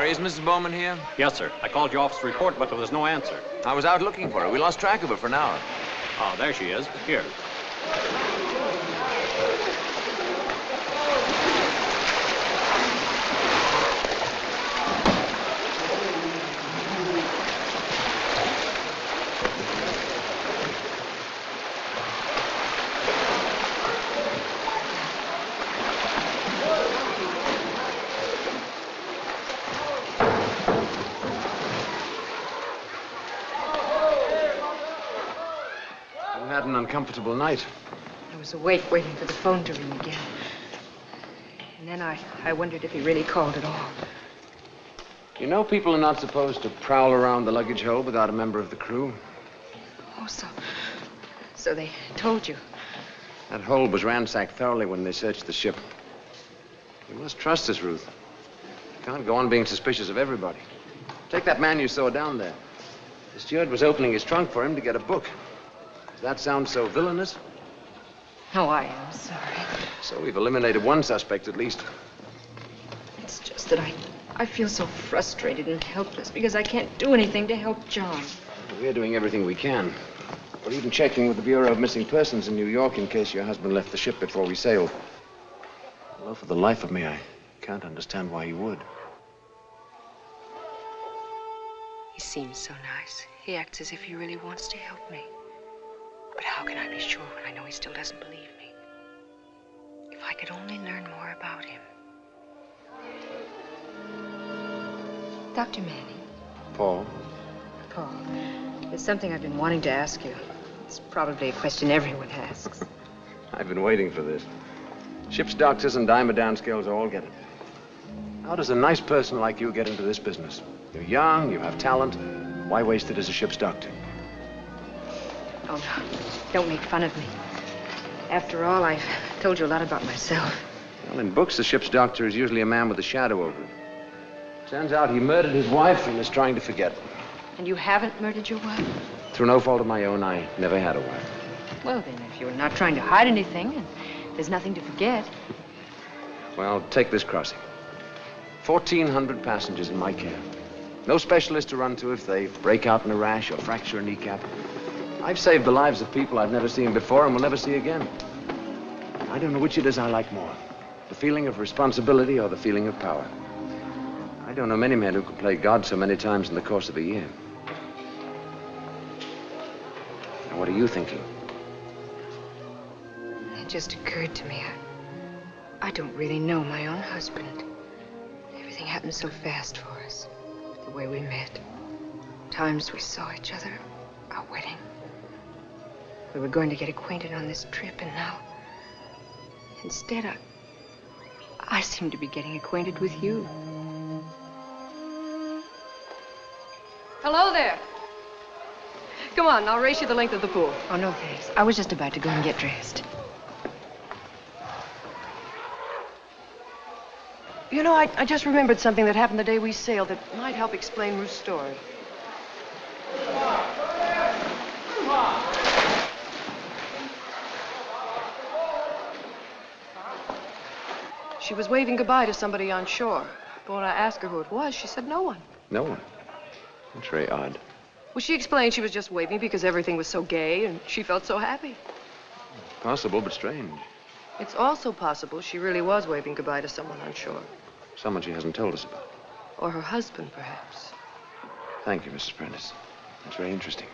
[SPEAKER 7] Is Mrs. Bowman here?
[SPEAKER 8] Yes, sir. I called your office report, but there was no answer.
[SPEAKER 7] I was out looking for her. We lost track of her for an hour.
[SPEAKER 8] Oh, there she is. Here.
[SPEAKER 7] Had an uncomfortable night.
[SPEAKER 12] I was awake waiting for the phone to ring again. And then I wondered if he really called at all.
[SPEAKER 7] You know people are not supposed to prowl around the luggage hold without a member of the crew.
[SPEAKER 12] Oh, so they told you.
[SPEAKER 7] That hold was ransacked thoroughly when they searched the ship. You must trust us, Ruth. You can't go on being suspicious of everybody. Take that man you saw down there. The steward was opening his trunk for him to get a book. That sounds so villainous.
[SPEAKER 12] Oh, I am sorry.
[SPEAKER 7] So we've eliminated one suspect at least.
[SPEAKER 12] It's just that I feel so frustrated and helpless because I can't do anything to help John.
[SPEAKER 7] We're doing everything we can. We're even checking with the Bureau of Missing Persons in New York in case your husband left the ship before we sailed. Although for the life of me, I can't understand why he would.
[SPEAKER 12] He seems so nice. He acts as if he really wants to help me. But how can I be sure when I know he still doesn't believe me? If I could only learn more about him. Dr. Manning.
[SPEAKER 7] Paul?
[SPEAKER 12] Paul, there's something I've been wanting to ask you. It's probably a question everyone asks.
[SPEAKER 7] I've been waiting for this. Ship's doctors and dimer downscales all get it. How does a nice person like you get into this business? You're young, you have talent. Why waste it as a ship's doctor?
[SPEAKER 12] Oh, no. Don't make fun of me. After all, I've told you a lot about myself.
[SPEAKER 7] Well, in books, the ship's doctor is usually a man with a shadow over him. Turns out he murdered his wife and is trying to forget.
[SPEAKER 12] And you haven't murdered your wife?
[SPEAKER 7] Through no fault of my own, I never had a wife.
[SPEAKER 12] Well, then, if you're not trying to hide anything and there's nothing to forget.
[SPEAKER 7] Well, take this crossing. 1,400 passengers in my care. No specialist to run to if they break out in a rash or fracture a kneecap. I've saved the lives of people I've never seen before and will never see again. I don't know which it is I like more, the feeling of responsibility or the feeling of power. I don't know many men who can play God so many times in the course of a year. Now, what are you thinking?
[SPEAKER 12] It just occurred to me. I don't really know my own husband. Everything happened so fast for us. The way we met. Times we saw each other. Our wedding. We were going to get acquainted on this trip, and now, instead, I seem to be getting acquainted with you.
[SPEAKER 1] Hello there. Come on, I'll race you the length of the pool.
[SPEAKER 12] Oh, no, thanks. I was just about to go and get dressed.
[SPEAKER 1] You know, I just remembered something that happened the day we sailed that might help explain Ruth's story. She was waving goodbye to somebody on shore. But when I asked her who it was, she said no one.
[SPEAKER 7] No one? That's very odd.
[SPEAKER 1] Well, she explained she was just waving because everything was so gay and she felt so happy.
[SPEAKER 7] Possible, but strange.
[SPEAKER 1] It's also possible she really was waving goodbye to someone on shore.
[SPEAKER 7] Someone she hasn't told us about.
[SPEAKER 1] Or her husband, perhaps.
[SPEAKER 7] Thank you, Mrs. Prentice. That's very interesting.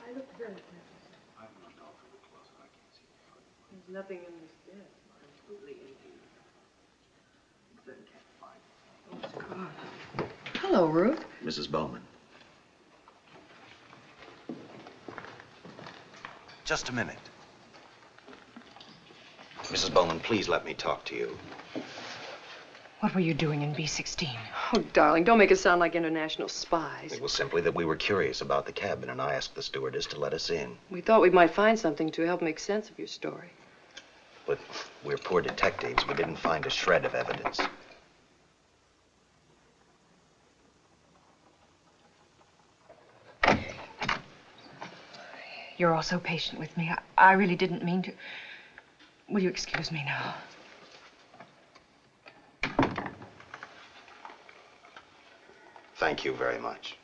[SPEAKER 1] I looked very carefully. There's nothing in this bed. Completely empty. Oh, God. Hello, Ruth.
[SPEAKER 14] Mrs. Bowman. Just a minute. Mrs. Bowman, please let me talk to you.
[SPEAKER 12] What were you doing in B-16?
[SPEAKER 1] Oh, darling, don't make it sound like international spies.
[SPEAKER 14] It was simply that we were curious about the cabin, and I asked the stewardess to let us in.
[SPEAKER 1] We thought we might find something to help make sense of your story.
[SPEAKER 14] But we're poor detectives. We didn't find a shred of evidence.
[SPEAKER 12] You're all so patient with me. I really didn't mean to. Will you excuse me now?
[SPEAKER 14] Thank you very much.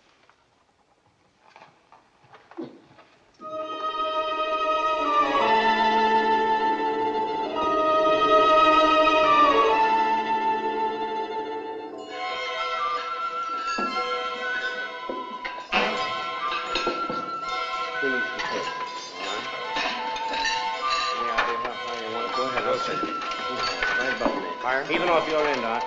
[SPEAKER 11] Even off your end, Doc.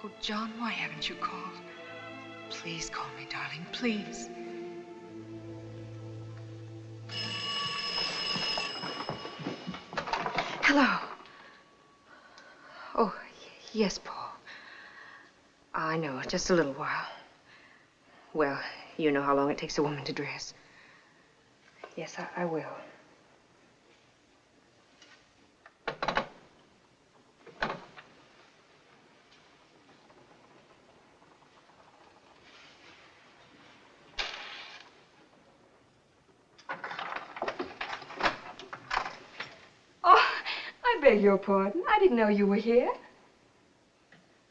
[SPEAKER 12] Oh, John, why haven't you called? Please call me, darling, please. Hello. Oh, yes, Paul. I know, just a little while. Well, you know how long it takes a woman to dress. Yes, I will.
[SPEAKER 15] Oh, I beg your pardon. I didn't know you were here.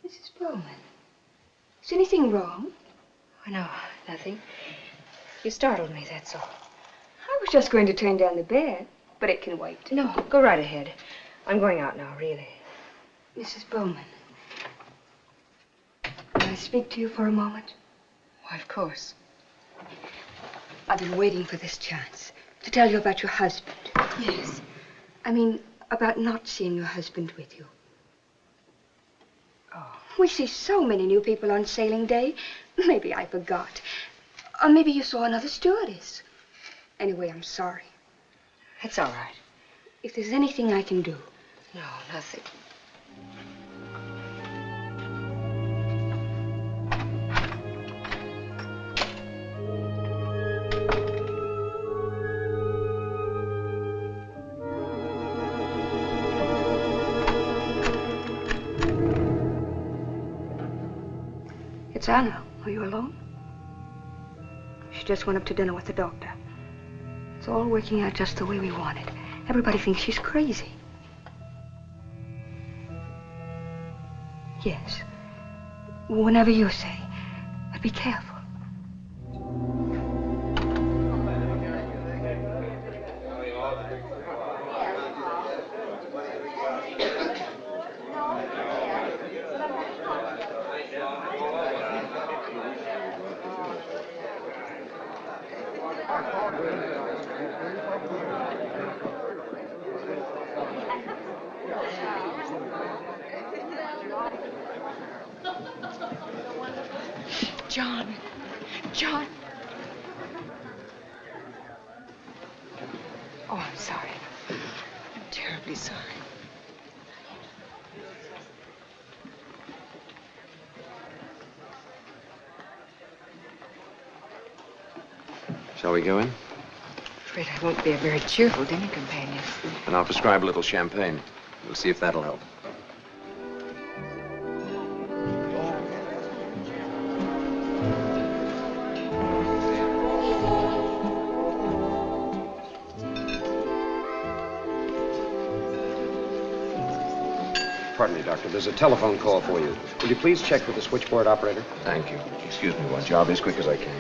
[SPEAKER 15] Mrs. Bowman, is anything wrong?
[SPEAKER 12] Oh, no, nothing. You startled me, that's all.
[SPEAKER 15] I was just going to turn down the bed, but it can wait.
[SPEAKER 12] No, go right ahead. I'm going out now, really.
[SPEAKER 15] Mrs. Bowman, may I speak to you for a moment?
[SPEAKER 12] Why, of course.
[SPEAKER 15] I've been waiting for this chance to tell you about your husband.
[SPEAKER 12] Yes.
[SPEAKER 15] I mean, about not seeing your husband with you.
[SPEAKER 12] Oh.
[SPEAKER 15] We see so many new people on sailing day. Maybe I forgot. Or maybe you saw another stewardess. Anyway, I'm sorry.
[SPEAKER 12] That's all right.
[SPEAKER 15] If there's anything I can do.
[SPEAKER 12] No, nothing.
[SPEAKER 15] It's Anna. Are you alone? She just went up to dinner with the doctor. It's all working out just the way we wanted. Everybody thinks she's crazy. Yes. Whenever you say. But be careful.
[SPEAKER 12] John. John. Oh, I'm sorry. I'm terribly sorry.
[SPEAKER 7] Shall we go in?
[SPEAKER 12] I'm afraid I won't be a very cheerful dinner companion.
[SPEAKER 7] And I'll prescribe a little champagne. We'll see if that'll help.
[SPEAKER 17] Pardon me, Doctor. There's a telephone call for you. Will you please check with the switchboard operator?
[SPEAKER 7] Thank you. Excuse me, one job as quick as I can.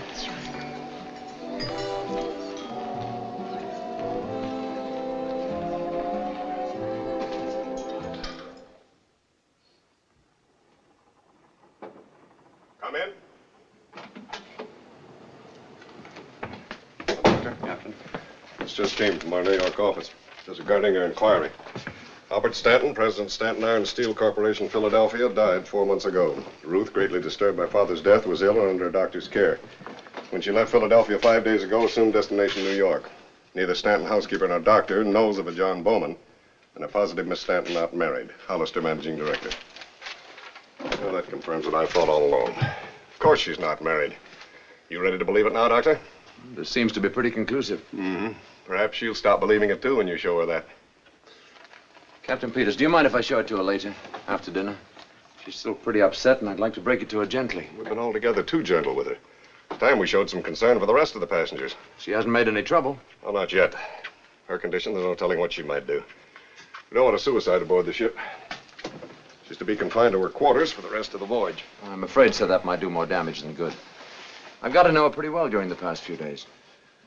[SPEAKER 5] Come in.
[SPEAKER 17] Captain.
[SPEAKER 5] This just came from our New York office. There's regarding your inquiry. Albert Stanton, President Stanton Iron Steel Corporation, Philadelphia, died 4 months ago. Ruth, greatly disturbed by father's death, was ill and under a doctor's care. When she left Philadelphia 5 days ago, assumed destination New York. Neither Stanton housekeeper nor doctor knows of a John Bowman, and a positive Miss Stanton not married. Hollister, managing director. Well, that confirms what I thought all along. Of course she's not married. You ready to believe it now, Doctor?
[SPEAKER 7] This seems to be pretty conclusive.
[SPEAKER 5] Mm-hmm. Perhaps she'll stop believing it, too, when you show her that.
[SPEAKER 7] Captain Peters, do you mind if I show it to her later, after dinner? She's still pretty upset, and I'd like to break it to her gently.
[SPEAKER 5] We've been altogether too gentle with her. It's time we showed some concern for the rest of the passengers.
[SPEAKER 7] She hasn't made any trouble.
[SPEAKER 5] Well, not yet. Her condition, there's no telling what she might do. We don't want a suicide aboard the ship. She's to be confined to her quarters for the rest of the voyage.
[SPEAKER 7] I'm afraid, sir, that might do more damage than good. I've got to know her pretty well during the past few days.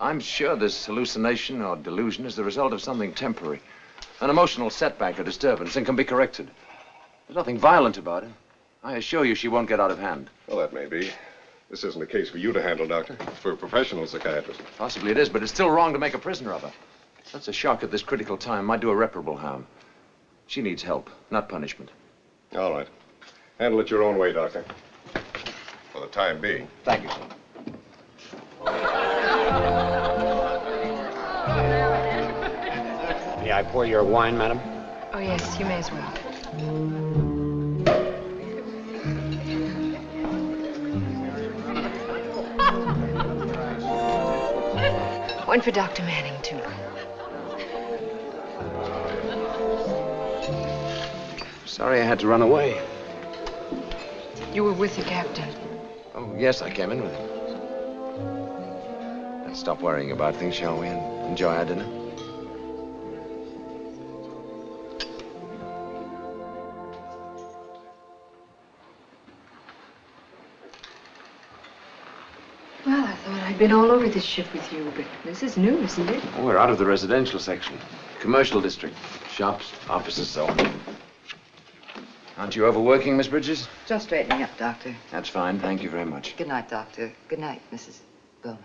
[SPEAKER 7] I'm sure this hallucination or delusion is the result of something temporary. An emotional setback or disturbance and can be corrected. There's nothing violent about it. I assure you she won't get out of hand.
[SPEAKER 5] Well, that may be. This isn't a case for you to handle, Doctor. It's for a professional psychiatrist.
[SPEAKER 7] Possibly it is, but it's still wrong to make a prisoner of her. Such a shock at this critical time might do irreparable harm. She needs help, not punishment.
[SPEAKER 5] All right. Handle it your own way, Doctor. For the time being.
[SPEAKER 7] Thank you, sir.
[SPEAKER 17] May I pour your wine, madam?
[SPEAKER 12] Oh, yes, you may as well. One for Dr. Manning, too.
[SPEAKER 7] Sorry I had to run away.
[SPEAKER 12] You were with the captain.
[SPEAKER 7] Oh, yes, I came in with him. Let's stop worrying about things, shall we, and enjoy our dinner?
[SPEAKER 12] Well, I thought I'd been all over this ship with you, but this is new, isn't it?
[SPEAKER 7] Oh, we're out of the residential section. Commercial district. Shops, offices, so on. Aren't you overworking, Miss Bridges?
[SPEAKER 18] Just straightening up, Doctor.
[SPEAKER 7] That's fine. Thank you very much.
[SPEAKER 18] Good night, Doctor. Good night, Mrs. Bowman.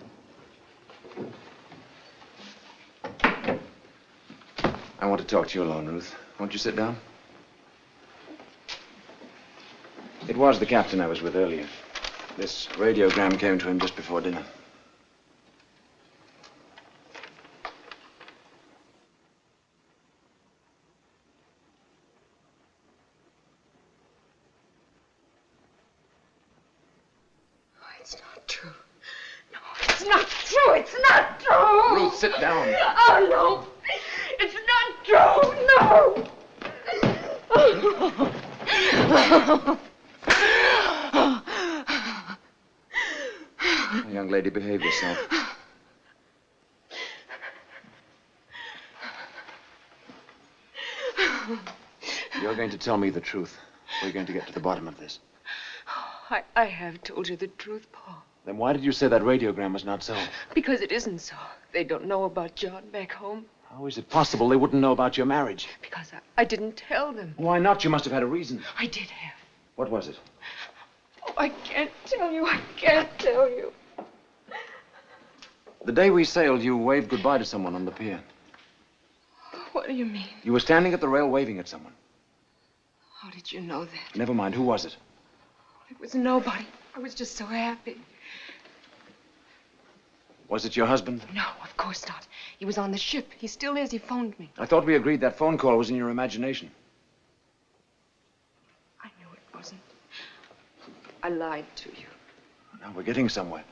[SPEAKER 7] I want to talk to you alone, Ruth. Won't you sit down? It was the captain I was with earlier. This radiogram came to him just before dinner.
[SPEAKER 12] It's not true. No, it's not true. It's not true.
[SPEAKER 7] Ruth, sit down.
[SPEAKER 12] Oh, no. It's not true. No.
[SPEAKER 7] Young lady, behave yourself. You're going to tell me the truth. We're going to get to the bottom of this.
[SPEAKER 12] I have told you the truth, Paul.
[SPEAKER 7] Then why did you say that radiogram was not so?
[SPEAKER 12] Because it isn't so. They don't know about John back home.
[SPEAKER 7] How is it possible they wouldn't know about your marriage?
[SPEAKER 12] Because I didn't tell them.
[SPEAKER 7] Why not? You must have had a reason.
[SPEAKER 12] I did have.
[SPEAKER 7] What was it?
[SPEAKER 12] Oh, I can't tell you. I can't tell you.
[SPEAKER 7] The day we sailed, you waved goodbye to someone on the pier.
[SPEAKER 12] What do you mean?
[SPEAKER 7] You were standing at the rail waving at someone.
[SPEAKER 12] How did you know that?
[SPEAKER 7] Never mind. Who was it?
[SPEAKER 12] It was nobody. I was just so happy.
[SPEAKER 7] Was it your husband?
[SPEAKER 12] No, of course not. He was on the ship. He still is. He phoned me.
[SPEAKER 7] I thought we agreed that phone call was in your imagination.
[SPEAKER 12] I knew it wasn't. I lied to you.
[SPEAKER 7] Now we're getting somewhere.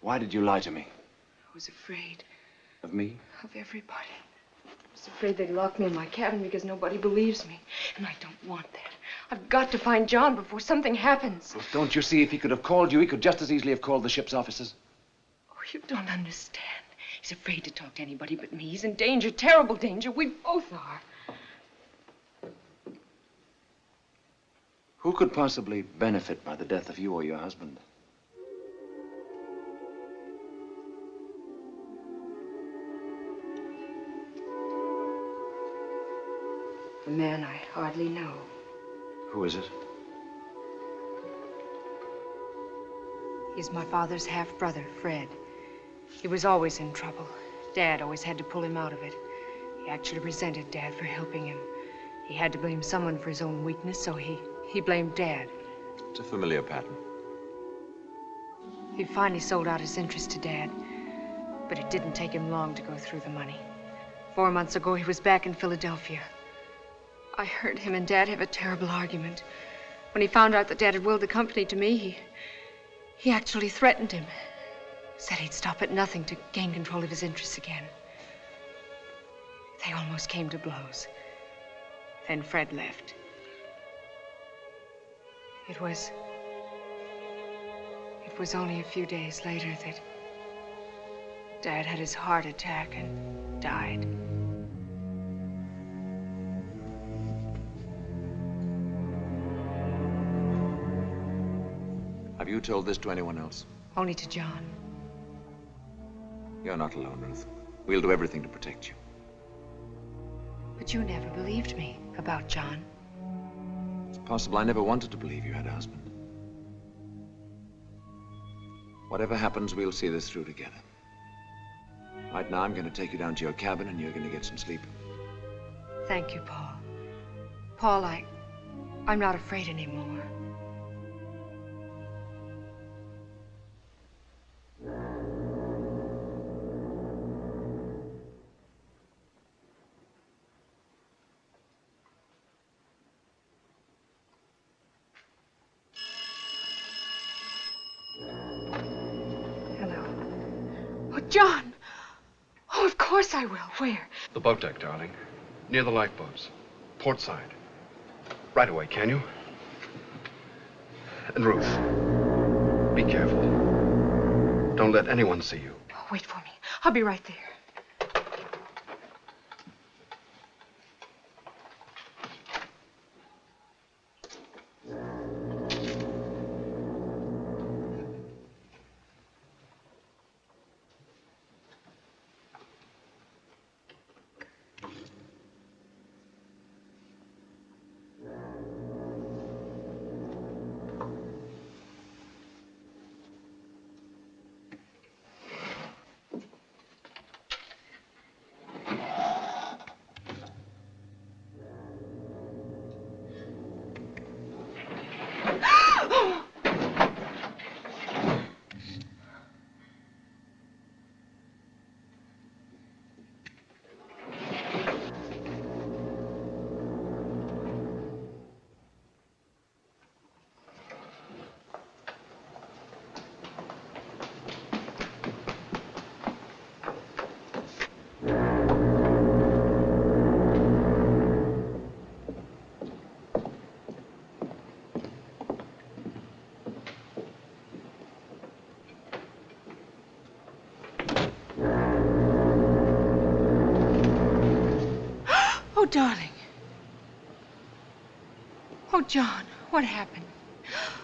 [SPEAKER 7] Why did you lie to me?
[SPEAKER 12] I was afraid.
[SPEAKER 7] Of me?
[SPEAKER 12] Of everybody. I was afraid they'd lock me in my cabin because nobody believes me. And I don't want that. I've got to find John before something happens.
[SPEAKER 7] Well, don't you see, if he could have called you, he could just as easily have called the ship's officers.
[SPEAKER 12] Oh, you don't understand. He's afraid to talk to anybody but me. He's in danger, terrible danger. We both are.
[SPEAKER 7] Who could possibly benefit by the death of you or your husband?
[SPEAKER 12] A man I hardly know.
[SPEAKER 7] Who is it?
[SPEAKER 12] He's my father's half-brother, Fred. He was always in trouble. Dad always had to pull him out of it. He actually resented Dad for helping him. He had to blame someone for his own weakness, so he blamed Dad.
[SPEAKER 7] It's a familiar pattern.
[SPEAKER 12] He finally sold out his interest to Dad, but it didn't take him long to go through the money. 4 months ago, he was back in Philadelphia. I heard him and Dad have a terrible argument. When he found out that Dad had willed the company to me, he actually threatened him. Said he'd stop at nothing to gain control of his interests again. They almost came to blows. Then Fred left. It was only a few days later that Dad had his heart attack and died.
[SPEAKER 7] Have you told this to anyone else?
[SPEAKER 12] Only to John.
[SPEAKER 7] You're not alone, Ruth. We'll do everything to protect you.
[SPEAKER 12] But you never believed me about John.
[SPEAKER 7] It's possible I never wanted to believe you had a husband. Whatever happens, we'll see this through together. Right now, I'm going to take you down to your cabin, and you're going to get some sleep.
[SPEAKER 12] Thank you, Paul. Paul, I'm not afraid anymore. John! Oh, of course I will. Where?
[SPEAKER 2] The boat deck, darling. Near the lifeboats. Port side. Right away, can you? And Ruth, be careful. Don't let anyone see you.
[SPEAKER 12] Oh, wait for me. I'll be right there. Oh, darling. Oh, John, what happened?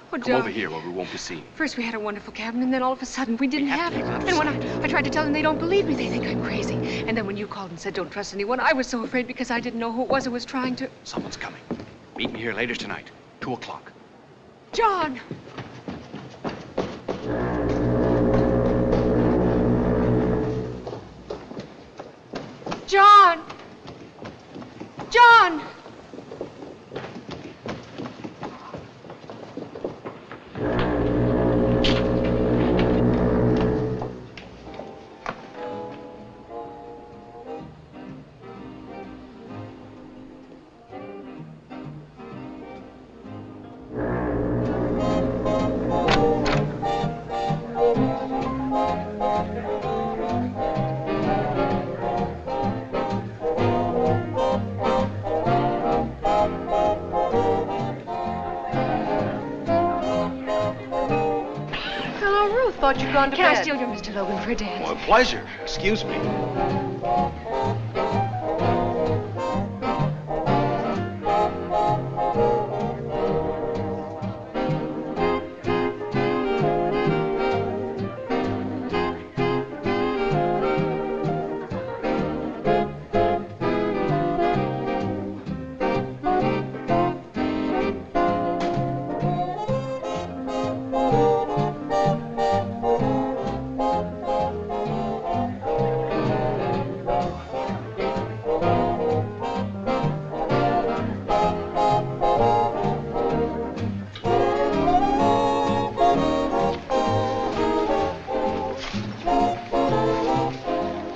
[SPEAKER 12] Oh,
[SPEAKER 2] Come
[SPEAKER 12] darling.
[SPEAKER 2] over here where we won't be seen.
[SPEAKER 12] First we had a wonderful cabin, and then all of a sudden we didn't have it. And when I tried to tell them, they don't believe me. They think I'm crazy. And then when you called and said don't trust anyone, I was so afraid because I didn't know who it was who was trying to...
[SPEAKER 2] Someone's coming. Meet me here later tonight. 2 o'clock.
[SPEAKER 12] John! John! John!
[SPEAKER 1] thought you'd gone to
[SPEAKER 12] Can
[SPEAKER 1] bed.
[SPEAKER 12] I steal your Mr. Logan for a dance?
[SPEAKER 5] Well, pleasure. Excuse me.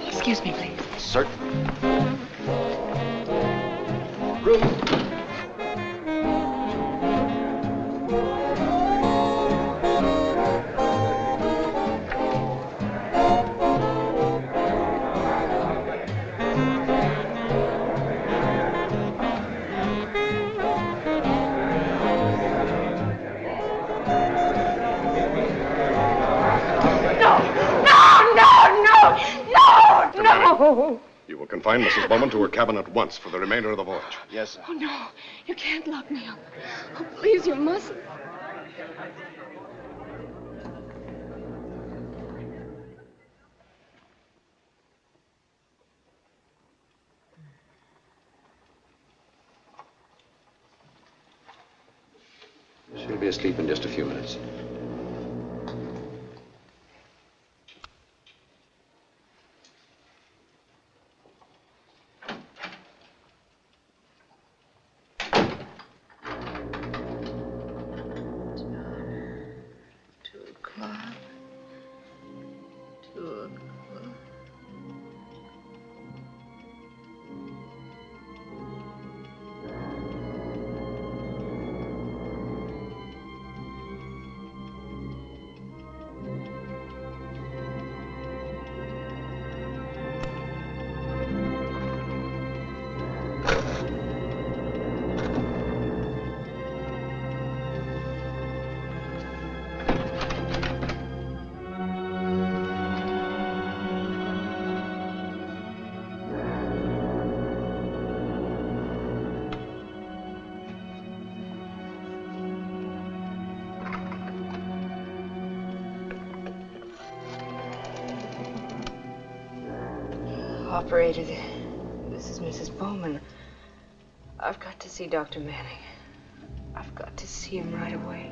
[SPEAKER 12] Excuse me, please.
[SPEAKER 5] Certainly. Ruth.
[SPEAKER 12] No!
[SPEAKER 5] You will confine Mrs. Bowman to her cabin at once for the remainder of the voyage.
[SPEAKER 13] Yes, sir.
[SPEAKER 12] Oh, no. You can't lock me up. Oh, please, you mustn't.
[SPEAKER 7] She'll be asleep in just a few minutes.
[SPEAKER 18] Operator, this is Mrs. Bowman. I've got to see Dr. Manning. I've got to see him right away.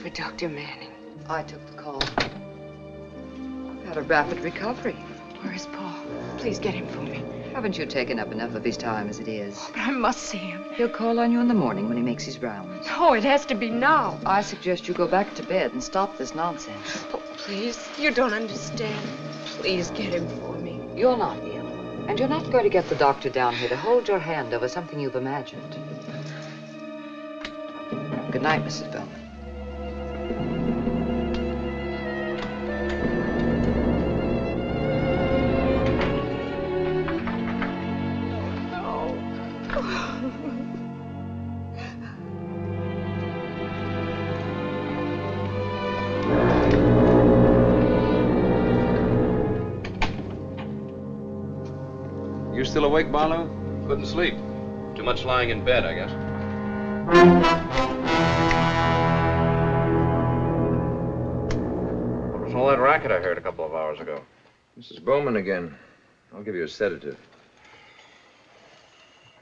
[SPEAKER 18] For Dr. Manning.
[SPEAKER 16] I took the call. I've had a rapid recovery.
[SPEAKER 12] Where is Paul? Please get him for me.
[SPEAKER 16] Haven't you taken up enough of his time as it is?
[SPEAKER 12] But I must see him.
[SPEAKER 16] He'll call on you in the morning when he makes his rounds.
[SPEAKER 12] No, it has to be now.
[SPEAKER 16] I suggest you go back to bed and stop this nonsense.
[SPEAKER 12] Oh, please. You don't understand. Please get him for me.
[SPEAKER 16] You're not ill. And you're not going to get the doctor down here to hold your hand over something you've imagined. Good night, Mrs. Bowman.
[SPEAKER 7] You still awake, Barlow?
[SPEAKER 2] Couldn't sleep. Too much lying in bed, I guess.
[SPEAKER 13] What was all that racket I heard a couple of hours ago?
[SPEAKER 7] Mrs. Bowman again. I'll give you a sedative.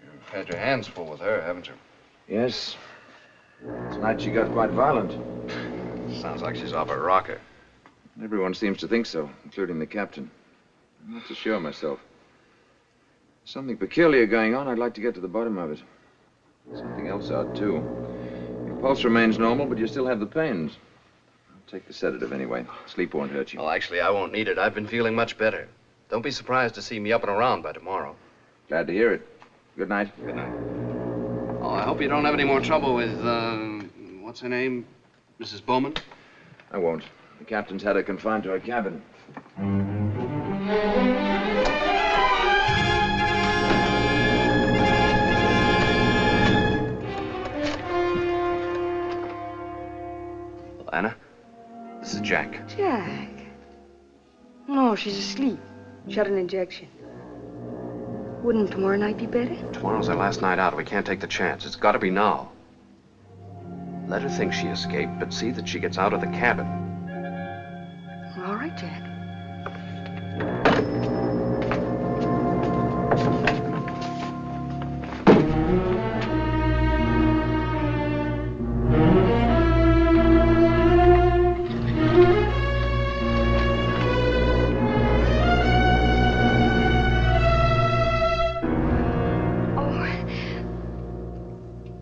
[SPEAKER 13] You've had your hands full with her, haven't you?
[SPEAKER 7] Yes. Tonight she got quite violent.
[SPEAKER 13] Sounds like she's off her rocker.
[SPEAKER 7] Everyone seems to think so, including the captain. I'm not so sure myself. Something peculiar going on. I'd like to get to the bottom of it. Something else odd, too. Your pulse remains normal, but you still have the pains. I'll take the sedative anyway. Sleep won't hurt you.
[SPEAKER 2] Well, actually, I won't need it. I've been feeling much better. Don't be surprised to see me up and around by tomorrow.
[SPEAKER 7] Glad to hear it. Good night.
[SPEAKER 2] Good night. I hope you don't have any more trouble with, what's her name? Mrs. Bowman?
[SPEAKER 7] I won't. The captain's had her confined to her cabin.
[SPEAKER 2] Anna, this is Jack.
[SPEAKER 15] Jack? No, she's asleep. She had an injection. Wouldn't tomorrow night be better?
[SPEAKER 2] Tomorrow's our last night out. We can't take the chance. It's got to be now. Let her think she escaped, but see that she gets out of the cabin.
[SPEAKER 15] All right, Jack.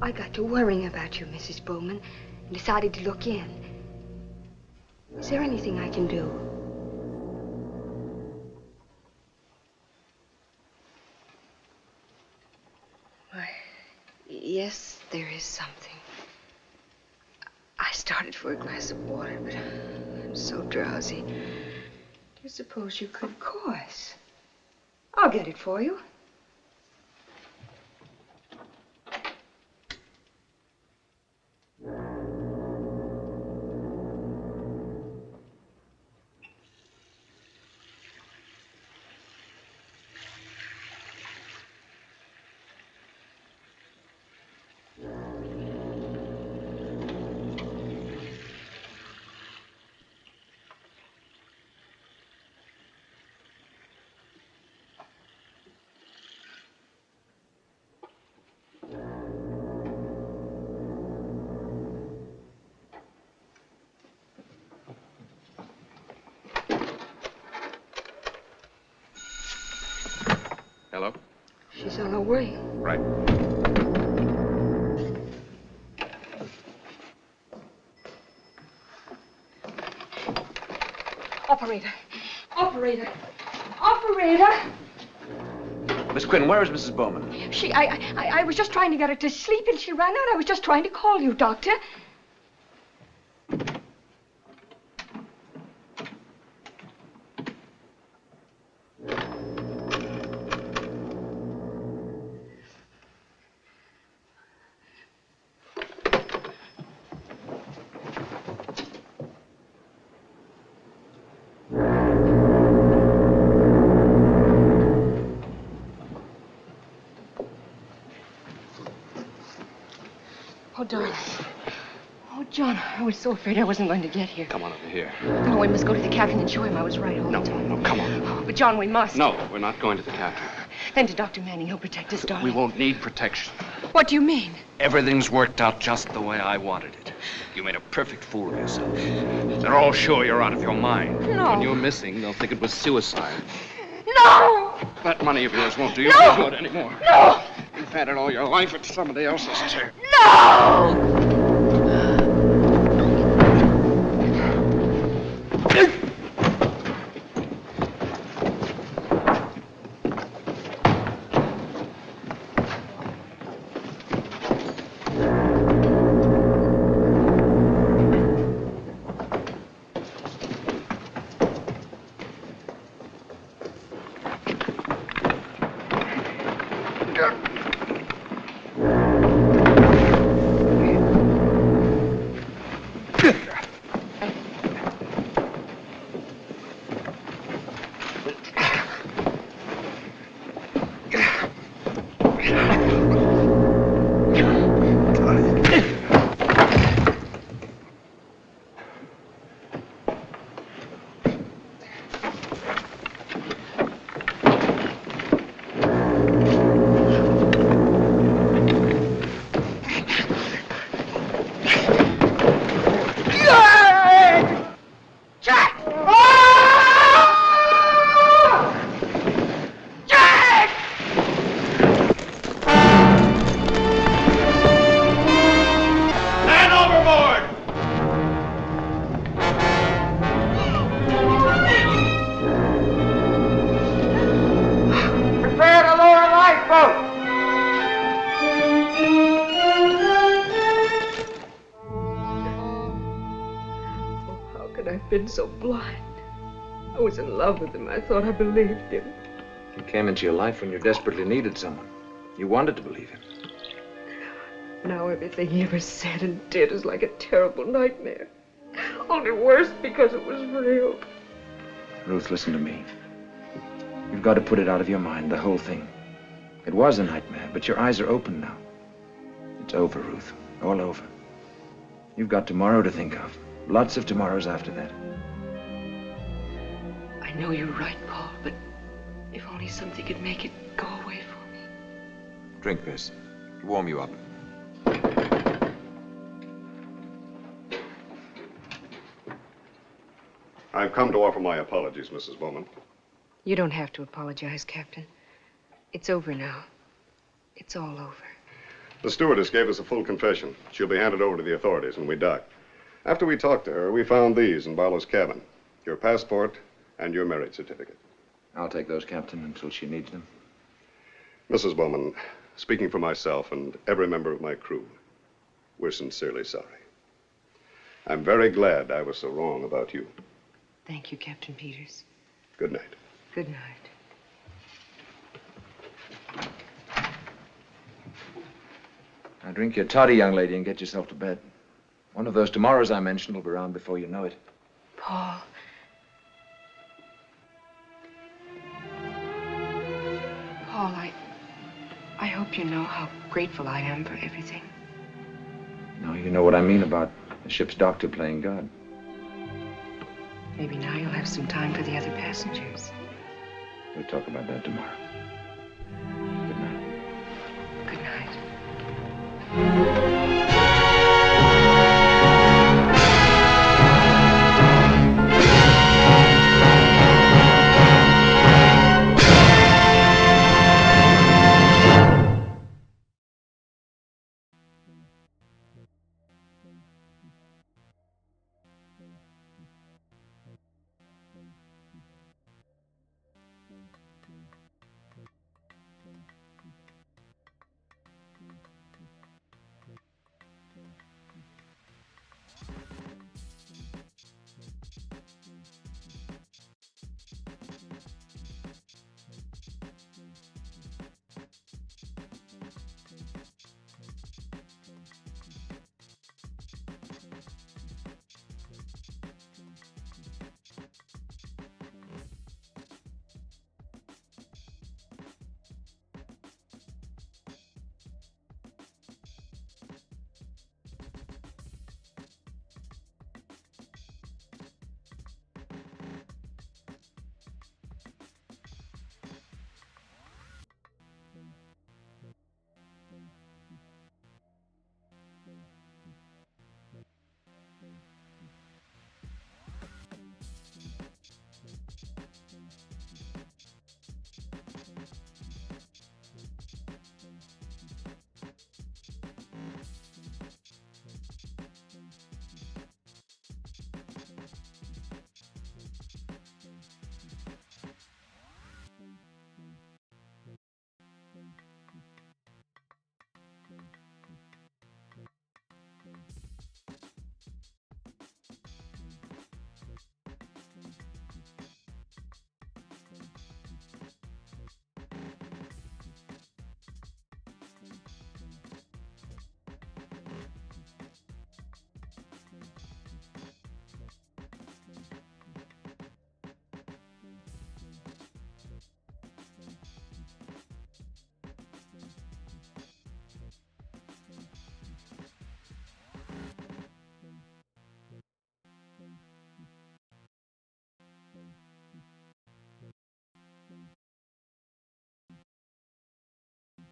[SPEAKER 15] I got to worrying about you, Mrs. Bowman, and decided to look in. Is there anything I can do? Why, yes, there is something. I started for a glass of water, but I'm so drowsy. Do you suppose you could? Of course. I'll get it for you.
[SPEAKER 2] Hello?
[SPEAKER 15] She's on her way.
[SPEAKER 2] Right.
[SPEAKER 15] Operator! Operator! Operator!
[SPEAKER 7] Miss Quinn, where is Mrs. Bowman?
[SPEAKER 15] I was just trying to get her to sleep and she ran out. I was just trying to call you, Doctor. Oh, darling. Oh, John, I was so afraid I wasn't going to get here.
[SPEAKER 2] Come on over here.
[SPEAKER 15] No, we must go to the captain and show him I was right all the time.
[SPEAKER 2] No, come on.
[SPEAKER 15] Oh, but, John, we must.
[SPEAKER 2] No, we're not going to the captain.
[SPEAKER 15] Then to Dr. Manning. He'll protect us, darling.
[SPEAKER 2] We won't need protection.
[SPEAKER 15] What do you mean?
[SPEAKER 2] Everything's worked out just the way I wanted it. You made a perfect fool of yourself. They're all sure you're out of your mind.
[SPEAKER 15] No.
[SPEAKER 2] When you're missing, they'll think it was suicide.
[SPEAKER 15] No!
[SPEAKER 2] That money of yours won't do you
[SPEAKER 15] No!
[SPEAKER 2] any good anymore.
[SPEAKER 15] No!
[SPEAKER 2] You've had it all your life. It's somebody else's turn.
[SPEAKER 15] No! could I have been so blind? I was in love with him. I thought I believed him.
[SPEAKER 7] He came into your life when you desperately needed someone. You wanted to believe him.
[SPEAKER 15] Now everything he ever said and did is like a terrible nightmare. Only worse because it was real.
[SPEAKER 7] Ruth, listen to me. You've got to put it out of your mind, the whole thing. It was a nightmare, but your eyes are open now. It's over, Ruth. All over. You've got tomorrow to think of. Lots of tomorrows after that.
[SPEAKER 15] I know you're right, Paul, but if only something could make it go away for me.
[SPEAKER 7] Drink this. Warm you up.
[SPEAKER 5] I've come to offer my apologies, Mrs. Bowman.
[SPEAKER 15] You don't have to apologize, Captain. It's over now. It's all over.
[SPEAKER 5] The stewardess gave us a full confession. She'll be handed over to the authorities when we dock. After we talked to her, we found these in Barlow's cabin. Your passport and your marriage certificate.
[SPEAKER 7] I'll take those, Captain, until she needs them.
[SPEAKER 5] Mrs. Bowman, speaking for myself and every member of my crew, we're sincerely sorry. I'm very glad I was so wrong about you.
[SPEAKER 15] Thank you, Captain Peters.
[SPEAKER 5] Good night.
[SPEAKER 15] Good night.
[SPEAKER 7] Now drink your toddy, young lady, and get yourself to bed. One of those tomorrows I mentioned will be around before you know it.
[SPEAKER 15] Paul. Paul, I hope you know how grateful I am for everything.
[SPEAKER 7] Now you know what I mean about the ship's doctor playing God.
[SPEAKER 15] Maybe now you'll have some time for the other passengers.
[SPEAKER 7] We'll talk about that tomorrow. Good night.
[SPEAKER 15] Good night.